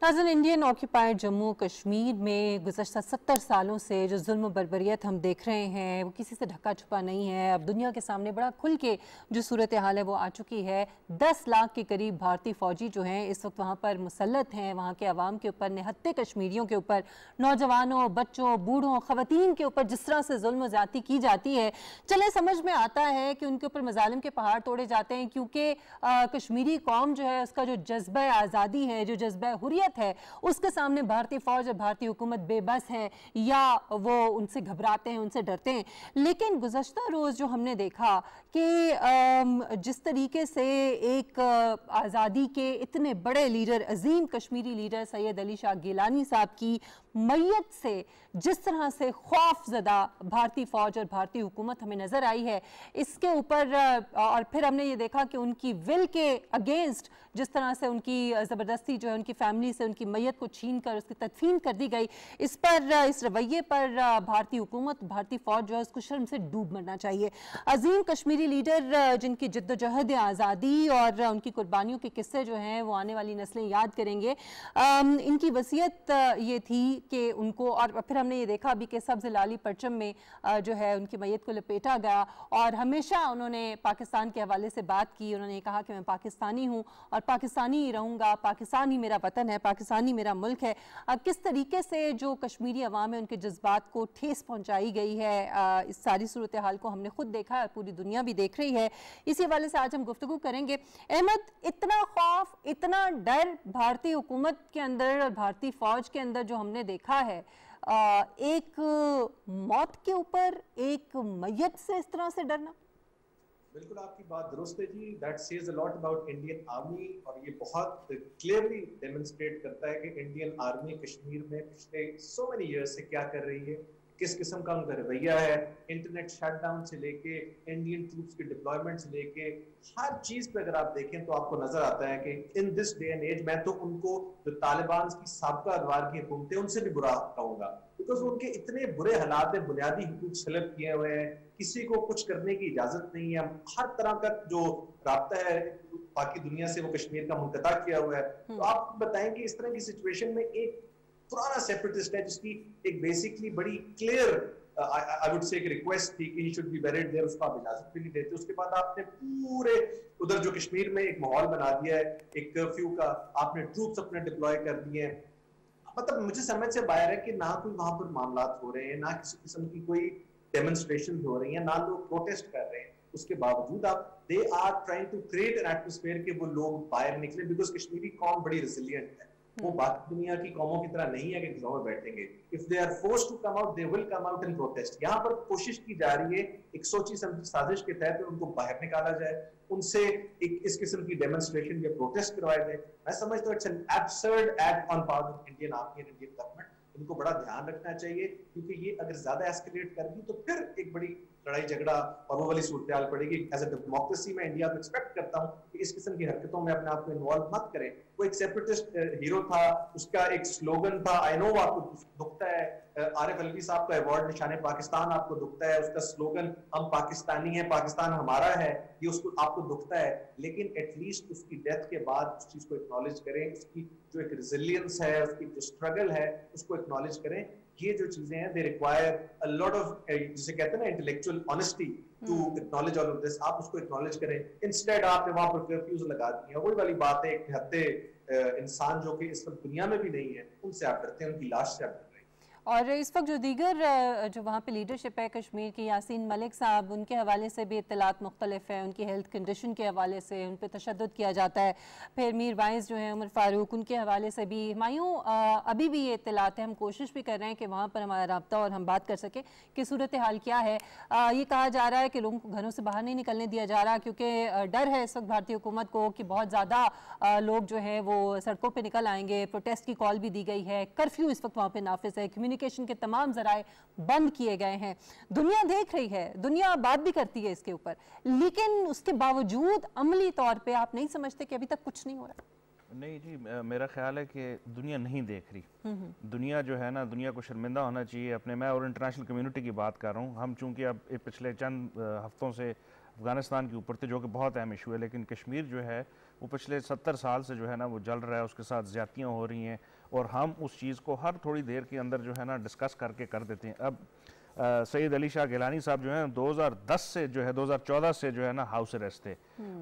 ناظرین، انڈین آکیپائڈ جموں کشمیر میں گزشتہ 70 سالوں سے جو ظلم و بربریت ہم دیکھ رہے ہیں وہ کسی سے ڈھکا چھپا نہیں ہے. اب دنیا کے سامنے بڑا کھل کے جو صورتحال ہے وہ آ چکی ہے. 10 لاکھ کے قریب بھارتی فوجی جو ہیں اس وقت وہاں پر مسلط ہیں، وہاں کے عوام کے اوپر، نہتے کشمیریوں کے اوپر، نوجوانوں، بچوں، بوڑھوں، خواتین کے اوپر جس طرح سے ظلم و زیادتی کی جاتی ہے. چلے سمجھ میں آتا ہے کہ ان کے اوپر مظالم کے پہاڑ توڑے جاتے ہیں، کیونکہ کشمیری قوم جو ہے اس کا جو جذبہ آزادی ہے، جو جذبہ حریت ہے اس کے سامنے بھارتی فوج اور بھارتی حکومت بے بس ہے یا وہ ان سے گھبراتے ہیں, ان سے ڈرتے ہیں. لیکن گزشتہ روز جو ہم نے دیکھا کہ جس طریقے سے ایک آزادی کے اتنے بڑے لیڈر, عظیم کشمیری لیڈر سید علی شاہ گیلانی صاحب کی میت سے جس طرح سے خوف زدہ بھارتی فوج اور بھارتی حکومت ہمیں نظر آئی ہے, اس کے اوپر اور پھر ہم نے یہ دیکھا کہ ان کی ول کے اگینسٹ جس طرح سے ان کی زبردستی جو ہے ان کی فیملی سے ان کی میت کو چھین کر اس کی تدفین کر دی گئی, اس پر اس رویے پر بھارتی حکومت, بھارتی فوج جو ہے اس کو شرم سے ڈوب مرنا چاہیے. عظیم کشمیری لیڈر جن کی جد و جہد آزادی اور ان کی قربانیوں کے قصے جو ہیں وہ آنے والی نسلیں یاد کریں گے. ان کی وصیت یہ تھی کہ ان کو, اور پھر ہم نے یہ دیکھا بھی کہ سبز لالی پرچم میں جو ہے ان کی میت کو لپیٹا گیا, اور ہمیشہ انہوں نے پاکستان کے حوالے سے بات کی. انہوں نے کہا کہ میں پاکستانی ہوں اور پاکستانی ہی رہوں گا, پاکستان ہی میرا وطن ہے, پاکستان ہی میرا ملک ہے. کس طریقے سے جو کشمیری عوام ہے ان کے جذبات کو ٹھیس پہنچائی گئی ہے, اس ساری صورتحال کو ہم نے خود دیکھا ہے, پوری دنیا بھی دیکھ رہی ہے. اسی حوالے سے آج ہم گفتگو کریں گے. احمد, اتنا خوف, اتنا ڈر بھارتی حکومت کے اندر اور بھارتی فوج کے اندر جو ہم نے دیکھا ہے, ایک موت کے اوپر, ایک میت سے اس طرح سے ڈرنا. بالکل آپ کی بات درست ہے جی. That says a lot about Indian army, اور یہ بہت کلیئرلی ڈیمونسٹریٹ کرتا ہے کہ انڈین آرمی کشمیر میں پچھلے سو مینی ایئر سے کیا کر رہی ہے, کس قسم کا ان کا رویہ ہے. انٹرنیٹ شٹ ڈاؤن سے لے کے انڈین ٹروپس کی ڈپلائمنٹ سے لے کے ہر چیز پہ اگر آپ دیکھیں تو آپ کو نظر آتا ہے کہ ان دس ڈے اینڈ ایج میں تو ان کو جو طالبان کی سابقہ ادوار کی حکومتیں ان سے بھی برا کہوں گا, بیکاز ان کے اتنے برے حالات ہیں, بنیادی حقوق سلب کیے ہوئے ہیں, کسی کو کچھ کرنے کی اجازت نہیں ہے, ہر طرح کا جو رابطہ ہے باقی دنیا سے وہ کشمیر کا منقطع کیا ہوا ہے. تو آپ بتائیں کہ اس طرح کی سچویشن میں ایک پرانا سیپریٹسٹ ہے جس کی ایک بیسکلی بڑی کلیئر I would say ایک ریکویسٹ تھی کہ he should be buried there, اس کو آپ اجازت بھی نہیں دیتے. اس کے بعد آپ نے پورے ادھر جو کشمیر میں ایک ماحول بنا دیا ہے ایک کرفیو کا, آپ نے ٹروپس اپنے ڈپلوائے کر دیے ہیں. مطلب مجھے سمجھ سے باہر ہے کہ نہ کوئی وہاں پر معاملات ہو رہے ہیں, نہ کسی قسم کی کوئی ڈیمونسٹریشن ہو رہی ہیں, نہ لوگ پروٹیسٹ کر رہے ہیں. اس کے باوجود آپ they are trying to create an atmosphere کہ وہ لوگ باہر نکلیں, بیکاز کشمیری قوم بڑی ریزیلینٹ ہے. وہ باقی دنیا کی قوموں کی طرح نہیں ہے کہ گھروں میں بیٹھیں گے. If they are forced to come out, they will come out and protest. یہاں پر کوشش کی جا رہی ہے ایک سوچی سمجھی سازش کے تحت ان کو باہر نکالا جائے, ان سے ایک اس قسم کی ڈیمونسٹریشن یا پروٹیسٹ کروائے جائے. میں سمجھتا ہوں it's an absurd act on part of Indian Army and Indian government. ان کو بڑا دھیان رکھنا چاہیے, کیونکہ یہ اگر زیادہ ایسکیلیٹ کر دی تو پھر ایک بڑی لڑائی جھگڑا اور وہ والی صورتحال پڑے گی. ایز اے ڈیموکریسی میں انڈیا کو ایکسپیکٹ کرتا ہوں کہ اس قسم کی حرکتوں میں اپنے آپ کو انوالو مت کریں. وہ ایک سیپریٹسٹ ہیرو تھا, اس کا ایک سلوگن تھا, آئی نو آپ کو دکھتا ہے, عارف الوی صاحب کا ایوارڈ نشان پاکستان آپ کو دکھتا ہے, اس کا سلوگن ہم پاکستانی ہیں, پاکستان ہمارا ہے, یہ اس کو آپ کو دکھتا ہے. لیکن ایٹ لیسٹ اس کی ڈیتھ کے بعد اس چیز کو اکنالج کریں, اس کی جو ایک ریزیلینس ہے, اس کی جو اسٹرگل ہے اس کو اکنالج کریں. یہ جو چیزیں ہیں they require a lot of جسے کہتے ہیں نا intellectual honesty to acknowledge all of this. آپ اس کو acknowledge کریں. Instead آپ نے وہاں پر curfews لگا دی ہیں. وہی والی بات ہے, ایک نہتے انسان جو کہ اس وقت دنیا میں بھی نہیں ہے, ان سے آپ ڈرتے ہیں, ان کی لاش سے آپ ڈرتے ہیں. اور اس وقت جو دیگر جو وہاں پہ لیڈرشپ ہے کشمیر کی, یاسین ملک صاحب, ان کے حوالے سے بھی اطلاعات مختلف ہیں. ان کی ہیلتھ کنڈیشن کے حوالے سے ان پہ تشدد کیا جاتا ہے. پھر میر وائز جو ہیں, عمر فاروق, ان کے حوالے سے بھی ہمایوں ابھی بھی یہ اطلاعات ہیں. ہم کوشش بھی کر رہے ہیں کہ وہاں پر ہمارا رابطہ اور ہم بات کر سکیں کہ صورتحال کیا ہے. یہ کہا جا رہا ہے کہ لوگوں کو گھروں سے باہر نہیں نکلنے دیا جا رہا, کیونکہ ڈر ہے اس وقت بھارتی حکومت کو کہ بہت زیادہ لوگ جو ہیں وہ سڑکوں پہ نکل آئیں گے. پروٹیسٹ کی کال بھی دی گئی ہے. کرفیو اس وقت وہاں پہ نافذ ہے. کمیونیکیشن کے تمام ذرائع بند کیے گئے ہیں. دنیا دیکھ رہی ہے, دنیا بات بھی کرتی ہے اس کے اوپر, لیکن اس کے باوجود عملی طور پہ آپ نہیں سمجھتے کہ ابھی تک کچھ نہیں ہو رہا؟ نہیں جی, میرا خیال ہے کہ دنیا نہیں دیکھ رہی. دنیا جو ہے نا, دنیا کو شرمندہ ہونا چاہیے اپنے. میں اور انٹرنیشنل کمیونٹی کی بات کر رہا ہوں. ہم چونکہ اب پچھلے چند ہفتوں سے افغانستان کے اوپر تھے, جو کہ بہت اہم ایشو ہے, لیکن کشمیر جو ہے وہ پچھلے 70 سال سے جو ہے نا وہ جل رہا ہے, اس کے ساتھ زیادتیاں ہو رہی ہیں, اور ہم اس چیز کو ہر تھوڑی دیر کے اندر جو ہے نا ڈسکس کر کے کر دیتے ہیں. اب سید علی شاہ گیلانی صاحب جو ہیں 2010 سے جو ہے 2014 سے جو ہے نا ہاؤس اریسٹ تھے.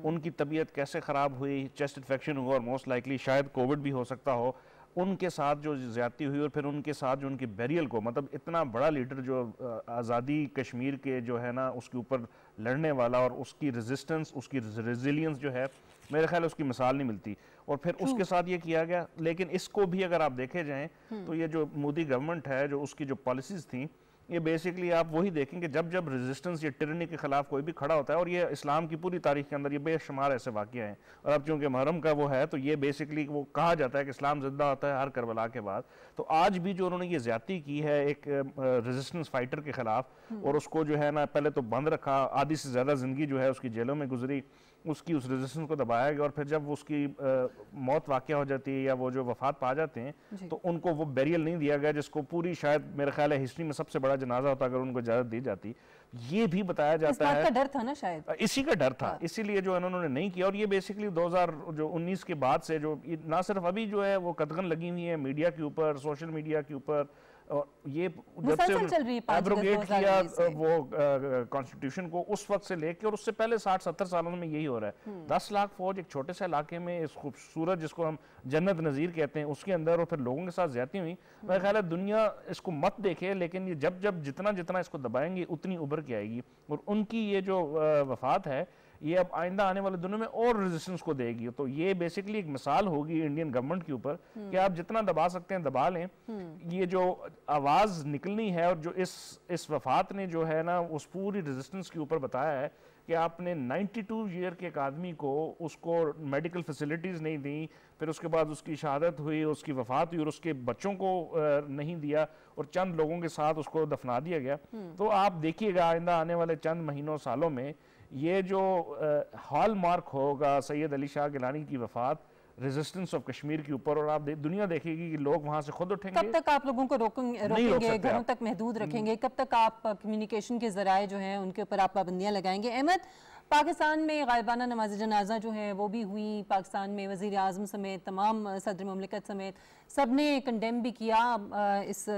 ان کی طبیعت کیسے خراب ہوئی, چیسٹ انفیکشن ہوا, اور موسٹ لائکلی شاید کووڈ بھی ہو سکتا ہو. ان کے ساتھ جو زیادتی ہوئی, اور پھر ان کے ساتھ جو ان کی بیریل کو, مطلب اتنا بڑا لیڈر جو آزادی کشمیر کے جو ہے نا اس کے اوپر لڑنے والا, اور اس کی ریزسٹنس, اس کی ریزیلینس جو ہے, میرے خیال اس کی مثال نہیں ملتی. اور پھر اس کے ساتھ یہ کیا گیا. لیکن اس کو بھی اگر آپ دیکھے جائیں تو یہ جو مودی گورنمنٹ ہے, جو اس کی جو پالیسیز تھیں, یہ بیسکلی آپ وہی دیکھیں کہ جب جب ریزسٹنس یا ٹرنی کے خلاف کوئی بھی کھڑا ہوتا ہے, اور یہ اسلام کی پوری تاریخ کے اندر یہ بے شمار ایسے واقعہ ہیں, اور اب چونکہ محرم کا وہ ہے تو یہ بیسکلی وہ کہا جاتا ہے کہ اسلام زندہ ہوتا ہے ہر کربلا کے بعد. تو آج بھی جو انہوں نے یہ زیادتی کی ہے ایک ریزسٹنس فائٹر کے خلاف, اور اس کو جو ہے نا پہلے تو بند رکھا, آدھی سے زیادہ زندگی جو ہے اس کی جیلوں میں گزری, اس ریزسٹنس کو دبایا گیا, اور پھر جب اس کی موت واقع ہو جاتی ہے یا وہ جو وفات پا جاتے ہیں تو ان کو وہ بیریل نہیں دیا گیا, جس کو پوری شاید میرے خیال ہے ہسٹری میں سب سے بڑا جنازہ ہوتا اگر ان کو اجازت دی جاتی. یہ بھی بتایا جاتا ہے, اس بات کا ڈر تھا نا شاید, اسی کا ڈر تھا, اسی لیے جو انہوں نے نہیں کیا. اور یہ بیسکلی 2019 کے بعد سے جو نہ صرف ابھی جو ہے وہ قدغن لگی ہوئی ہے میڈیا کے اوپر, سوشل میڈیا کے اوپر, اور یہ جب سے ایبروگیٹ کیا وہ کانسٹیٹیوشن کو, اس وقت سے لے کے, اور اس سے پہلے 60-70 سالوں میں یہی ہو رہا ہے. 10 لاکھ فوج ایک چھوٹے سے علاقے میں, اس خوبصورت جس کو ہم جنت نظیر کہتے ہیں اس کے اندر, اور پھر لوگوں کے ساتھ زیادتی ہوئی. میرا خیال ہے دنیا اس کو مت دیکھے, لیکن یہ جب جتنا اس کو دبائیں گے اتنی ابھر کے آئے گی. اور ان کی یہ جو وفات ہے یہ اب آئندہ آنے والے دنوں میں اور ریزسٹنس کو دے گی. تو یہ بیسکلی ایک مثال ہوگی انڈین گورنمنٹ کے اوپر کہ آپ جتنا دبا سکتے ہیں دبا لیں. یہ جو آواز نکلنی ہے, اور جو اس وفات نے جو ہے نا اس پوری ریزسٹنس کے اوپر بتایا ہے کہ آپ نے 92 ایئر کے ایک آدمی کو, اس کو میڈیکل فیسلٹیز نہیں دیں, پھر اس کے بعد اس کی شہادت ہوئی, اس کی وفات ہوئی, اور اس کے بچوں کو نہیں دیا, اور چند لوگوں کے ساتھ اس کو دفنا دیا گیا. تو آپ دیکھیے گا آئندہ آنے والے چند مہینوں سالوں میں یہ جو ہال مارک ہوگا سید علی شاہ گیلانی کی وفات ریزسٹنس آف کشمیر کے اوپر, اور آپ دنیا دیکھے گی کہ لوگ وہاں سے خود اٹھیں گے. کب تک آپ لوگوں کو روکیں گے, گھروں تک محدود رکھیں گے, کب تک آپ کمیونیکیشن کے ذرائع جو ہیں ان کے اوپر آپ پابندیاں لگائیں گے؟ احمد, پاکستان میں غائبانہ نماز جنازہ جو ہے وہ بھی ہوئی, پاکستان میں وزیر اعظم سمیت تمام صدر مملکت سمیت سب نے کنڈیم بھی کیا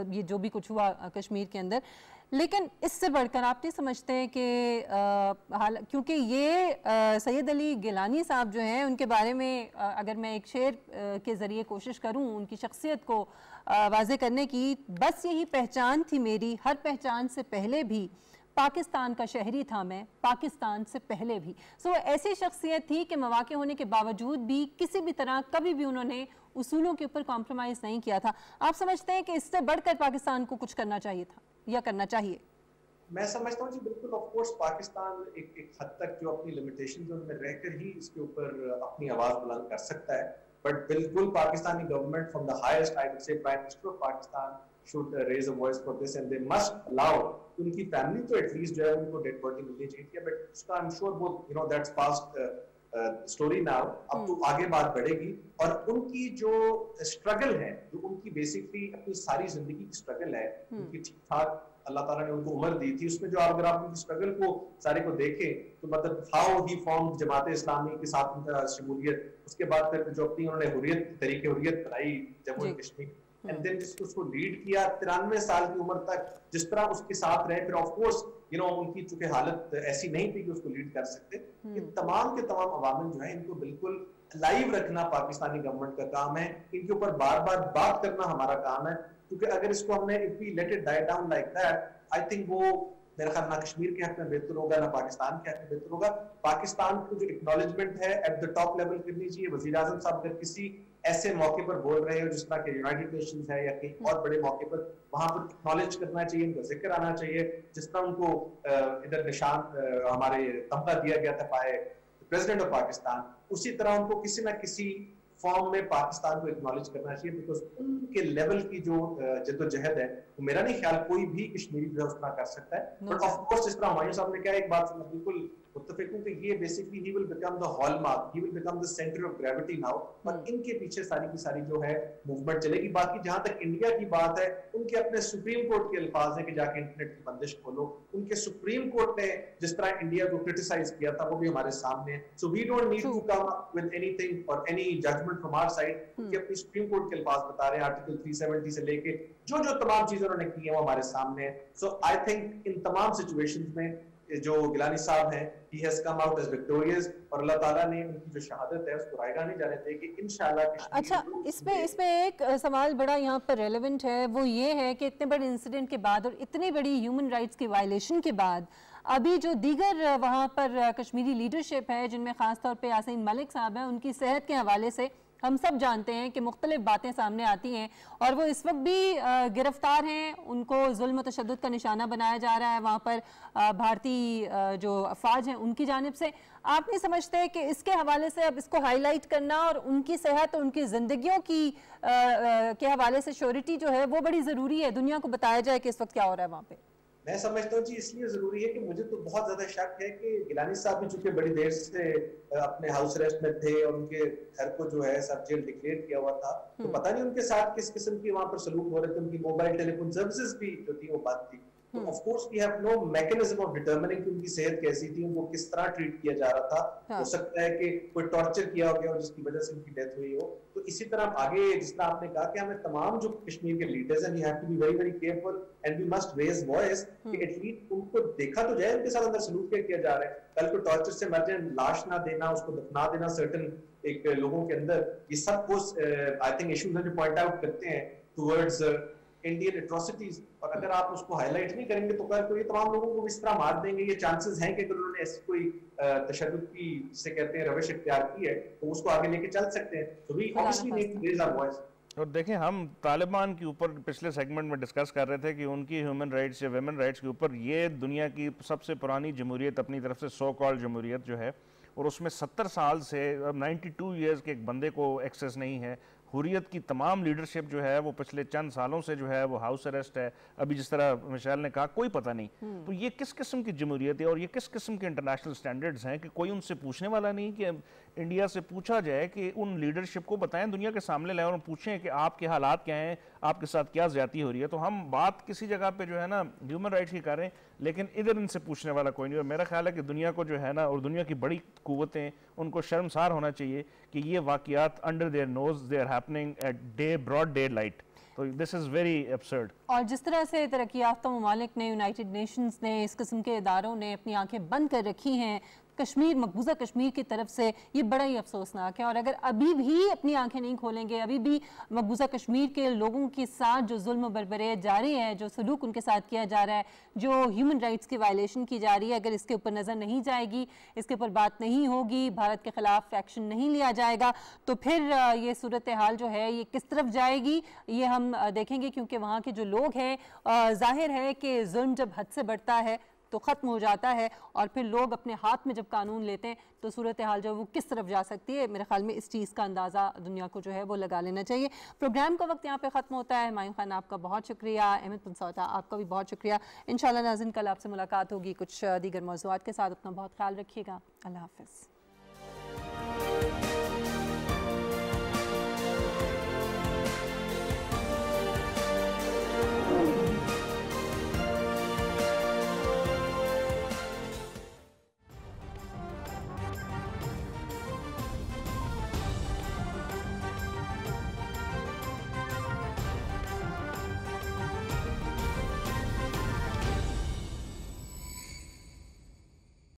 یہ جو بھی کچھ ہوا کشمیر کے اندر. لیکن اس سے بڑھ کر آپ نہیں سمجھتے کہ کیونکہ یہ سید علی گیلانی صاحب جو ہیں ان کے بارے میں اگر میں ایک شعر کے ذریعے کوشش کروں ان کی شخصیت کو واضح کرنے کی, بس یہی پہچان تھی میری, ہر پہچان سے پہلے بھی پاکستان کا شہری تھا میں, پاکستان سے پہلے بھی. ایسی شخصیت تھی کہ مواقع ہونے کے باوجود بھی کسی بھی طرح کبھی بھی انہوں نے اصولوں کے اوپر کمپرومائز نہیں کیا تھا. آپ سمجھتے ہیں کہ اس سے بڑھ کر پاکستان کو کچھ کرنا چاہیے تھا یا کرنا چاہیے؟ میں سمجھتا ہوں جی بالکل, آف کورس پاکستان ایک حد تک جو اپنی لمیٹیشن زون میں رہ کر ہی اس کے اوپر اپنی آواز بلند کر سکتا ہے, بٹ بالکل Pakistani government from the highest I would say prime minister of Pakistan should raise a voice for this, and they must allow ان کی فیملی تو ایٹ لیسٹ جو ہے ان کو ڈیڈ باڈی ملنی چاہیے. بٹ اس کا I'm sure وہ that's past story now, اب تو آگے بات بڑھے گی. اور ان کی جو اسٹرگل ہے, جو ان کی بیسکلی اپنی ساری زندگی کی اسٹرگل ہے, ان کی ٹھیک ٹھاک اللہ تعالیٰ نے ان کو عمر دی تھی, اس میں جو اگر آپ ان کی اسٹرگل کو سارے کو دیکھیں تو مطلب how he formed Jamaat Islami کے ساتھ ان کا شمولیت, اس کے بعد پھر جو اپنی انہوں نے حریت طریقے حریت بنائی Jammu and Kashmir, and then جس کو لیڈ کیا 93 سال کی عمر تک, جس طرح اس کے ساتھ رہے. پھر آف کورس ان کی چونکہ حالت ایسی نہیں تھی کہ اس کو لیڈ کر سکتے. یہ تمام کے تمام عوامل جو ہیں ان کو بالکل لائیو رکھنا پاکستانی گورنمنٹ کا کام ہے, ان کے اوپر بار بار بات کرنا ہمارا کام ہے, کیونکہ اگر اس کو ہم نے if we let it die down like that, I think وہ میرا خیال نہ کشمیر کے حق میں بہتر ہوگا نہ پاکستان کے حق میں بہتر ہوگا. پاکستان کو جو اکنالجمنٹ ہے ایٹ دا ٹاپ لیول کرنی چاہیے. وزیر اعظم صاحب اگر کسی ایسے موقع پر بول رہے ہو جس طرح کہ یونائٹڈ نیشنز ہے یا کہیں اور بڑے موقع پر, وہاں پر اکنالج کرنا چاہیے, ان کا ذکر آنا چاہیے. جس طرح ان کو ادھر نشان ہمارے تمغہ دیا گیا تھا پائے پریزیڈنٹ آف پاکستان, اسی طرح ان کو کسی نہ کسی فارم میں پاکستان کو اکنالج کرنا چاہیے, بیکاز ان کے لیول کی جو جدوجہد ہے وہ میرا نہیں خیال کوئی بھی کشمیری جو ہے اس طرح کر سکتا ہے. بٹ آف کورس جس طرح ہمایوں صاحب نے کہا, ایک بات سے میں بالکل متفق ہوں کہ یہ basically he will become the hallmark, he will become the center of gravity now, اور ان کے پیچھے ساری کی ساری جو ہے موومنٹ چلے گی. باقی جہاں تک انڈیا کی بات ہے, ان کے اپنے سپریم کورٹ کے الفاظ ہیں کہ جا کے انٹرنیٹ کی بندش کھولو. ان کے سپریم کورٹ نے جس طرح انڈیا کو کرٹیسائز کیا تھا وہ بھی ہمارے سامنے ہے. So we don't need to come up with anything or any judgment from our side. ان کے اپنی سپریم کورٹ کے الفاظ بتا رہے ہیں, آرٹیکل 370 سے لے کے جو تمام چیزیں انہوں نے کی ہیں وہ ہمارے سامنے ہے. So I think ان تمام سچویشنز میں جو گیلانی صاحب ہیں he has come out as victorious, اور اللہ تعالیٰ نے ان کی جو شہادت ہے اس کو رائے گاہ نہیں جانے دے کہ انشاءاللہ. اچھا, اس میں ایک سوال بڑا یہاں پر ریلیونٹ ہے, وہ یہ ہے کہ اتنے بڑے انسیڈنٹ کے بعد اور اتنی بڑی ہیومن رائٹس کی وائلیشن کے بعد ابھی جو دیگر وہاں پر کشمیری لیڈرشپ ہے, جن میں خاص طور پہ یاسین ملک صاحب ہیں, ان کی صحت کے حوالے سے ہم سب جانتے ہیں کہ مختلف باتیں سامنے آتی ہیں اور وہ اس وقت بھی گرفتار ہیں، ان کو ظلم و تشدد کا نشانہ بنایا جا رہا ہے وہاں پر بھارتی جو افواج ہیں ان کی جانب سے. آپ نہیں سمجھتے کہ اس کے حوالے سے اب اس کو ہائی لائٹ کرنا اور ان کی صحت اور ان کی زندگیوں کی کے حوالے سے شیورٹی جو ہے وہ بڑی ضروری ہے، دنیا کو بتایا جائے کہ اس وقت کیا ہو رہا ہے وہاں پہ؟ میں سمجھتا ہوں جی اس لیے ضروری ہے کہ مجھے تو بہت زیادہ شک ہے کہ گیلانی صاحب بھی چونکہ بڑی دیر سے اپنے ہاؤس اریسٹ میں تھے اور ان کے گھر کو جو ہے سب جیل ڈکلیئر کیا ہوا تھا، تو پتہ نہیں ان کے ساتھ کس قسم کی وہاں پر سلوک ہو رہے تھے. ان کی موبائل ٹیلی فون سروسز بھی جو تھی وہ بند تھی. تو of course we have no mechanism of determining کہ ان کی صحت کیسی تھی، ان کو کس طرح ٹریٹ کیا جا رہا تھا. ہو سکتا ہے کہ کوئی ٹارچر کیا ہو گیا اور جس کی وجہ سے ان کی ڈیتھ ہوئی ہو. تو اسی طرح آگے جس طرح آپ نے کہا کہ ہمیں تمام جو کشمیر کے لیڈرز ہیں، we have to be very very careful and we must raise voice کہ ایٹ لیسٹ ان کو دیکھا تو جائے ان کے ساتھ اندر سلوک کیا جا رہا ہے. کل کو ٹارچر سے مر جائیں، لاش نہ دینا، اس کو دفنا دینا سرٹن ایک لوگوں کے اندر، یہ سب کچھ آئی تھنک ایشوز ہیں جو پوائنٹ آؤٹ کرتے ہیں ٹورڈز انڈین اٹراسٹیز. اور اگر آپ اس کو ہائی لائٹ نہیں کریں گے تو کل کو یہ تمام لوگوں کو اس طرح مار دیں گے. یہ چانسز ہیں کہ اگر انہوں نے ایسی کوئی تشدد کی سے کہتے ہیں روش اختیار کی ہے تو اس کو آگے لے کے چل سکتے ہیں. So we obviously need to raise our voice. اور دیکھیں ہم طالبان کے اوپر پچھلے سیگمنٹ میں ڈسکس کر رہے تھے کہ ان کی ہیومن رائٹس یا ویمن رائٹس کے اوپر یہ دنیا کی سب سے پرانی جمہوریت اپنی طرف سے سو کال جمہوریت جو ہے، اور اس میں 70 سال سے 92 ایئرز کے ایک بندے کو ایکسیس نہیں ہے. حریت کی تمام لیڈرشپ جو ہے وہ پچھلے چند سالوں سے جو ہے وہ ہاؤس اریسٹ ہے. ابھی جس طرح مشیل نے کہا کوئی پتہ نہیں. تو یہ کس قسم کی جمہوریت ہے اور یہ کس قسم کے انٹرنیشنل سٹینڈرڈز ہیں کہ کوئی ان سے پوچھنے والا نہیں کہ انڈیا سے پوچھا جائے کہ ان لیڈرشپ کو بتائیں، دنیا کے سامنے لائیں اور پوچھیں کہ آپ کے حالات کیا ہیں، آپ کے ساتھ کیا زیادتی ہو رہی ہے. تو ہم بات کسی جگہ پہ جو ہے نا ہیومن رائٹس کی کر رہے ہیں لیکن ادھر ان سے پوچھنے والا کوئی نہیں. اور میرا خیال ہے کہ دنیا کو جو ہے نا اور دنیا کی بڑی قوتیں ان کو شرمسار ہونا چاہیے کہ یہ واقعات under their nose they are happening at day broad daylight. تو دس از ویری ایبسرڈ. اور جس طرح سے ترقی یافتہ ممالک نے، یونائٹڈ نیشنز نے، اس قسم کے اداروں نے اپنی آنکھیں بند کر رکھی ہیں کشمیر، مقبوضہ کشمیر کی طرف سے، یہ بڑا ہی افسوسناک ہے. اور اگر ابھی بھی اپنی آنکھیں نہیں کھولیں گے، ابھی بھی مقبوضہ کشمیر کے لوگوں کے ساتھ جو ظلم و بربریت جاری ہے، جو سلوک ان کے ساتھ کیا جا رہا ہے، جو ہیومن رائٹس کی وائلیشن کی جا رہی ہے، اگر اس کے اوپر نظر نہیں جائے گی، اس کے اوپر بات نہیں ہوگی، بھارت کے خلاف ایکشن نہیں لیا جائے گا، تو پھر یہ صورتحال جو ہے یہ کس طرف جائے گی یہ ہم دیکھیں گے. کیونکہ وہاں کے جو لوگ ہیں، ظاہر ہے کہ ظلم جب حد سے بڑھتا ہے تو ختم ہو جاتا ہے، اور پھر لوگ اپنے ہاتھ میں جب قانون لیتے ہیں تو صورتحال جو وہ کس طرف جا سکتی ہے. میرے خیال میں اس چیز کا اندازہ دنیا کو جو ہے وہ لگا لینا چاہیے. پروگرام کا وقت یہاں پہ ختم ہوتا ہے. ہمایوں خان آپ کا بہت شکریہ، احمد بن سوتا آپ کا بھی بہت شکریہ. انشاءاللہ ناظرین کل آپ سے ملاقات ہوگی کچھ دیگر موضوعات کے ساتھ. اپنا بہت خیال رکھیے گا. اللہ حافظ.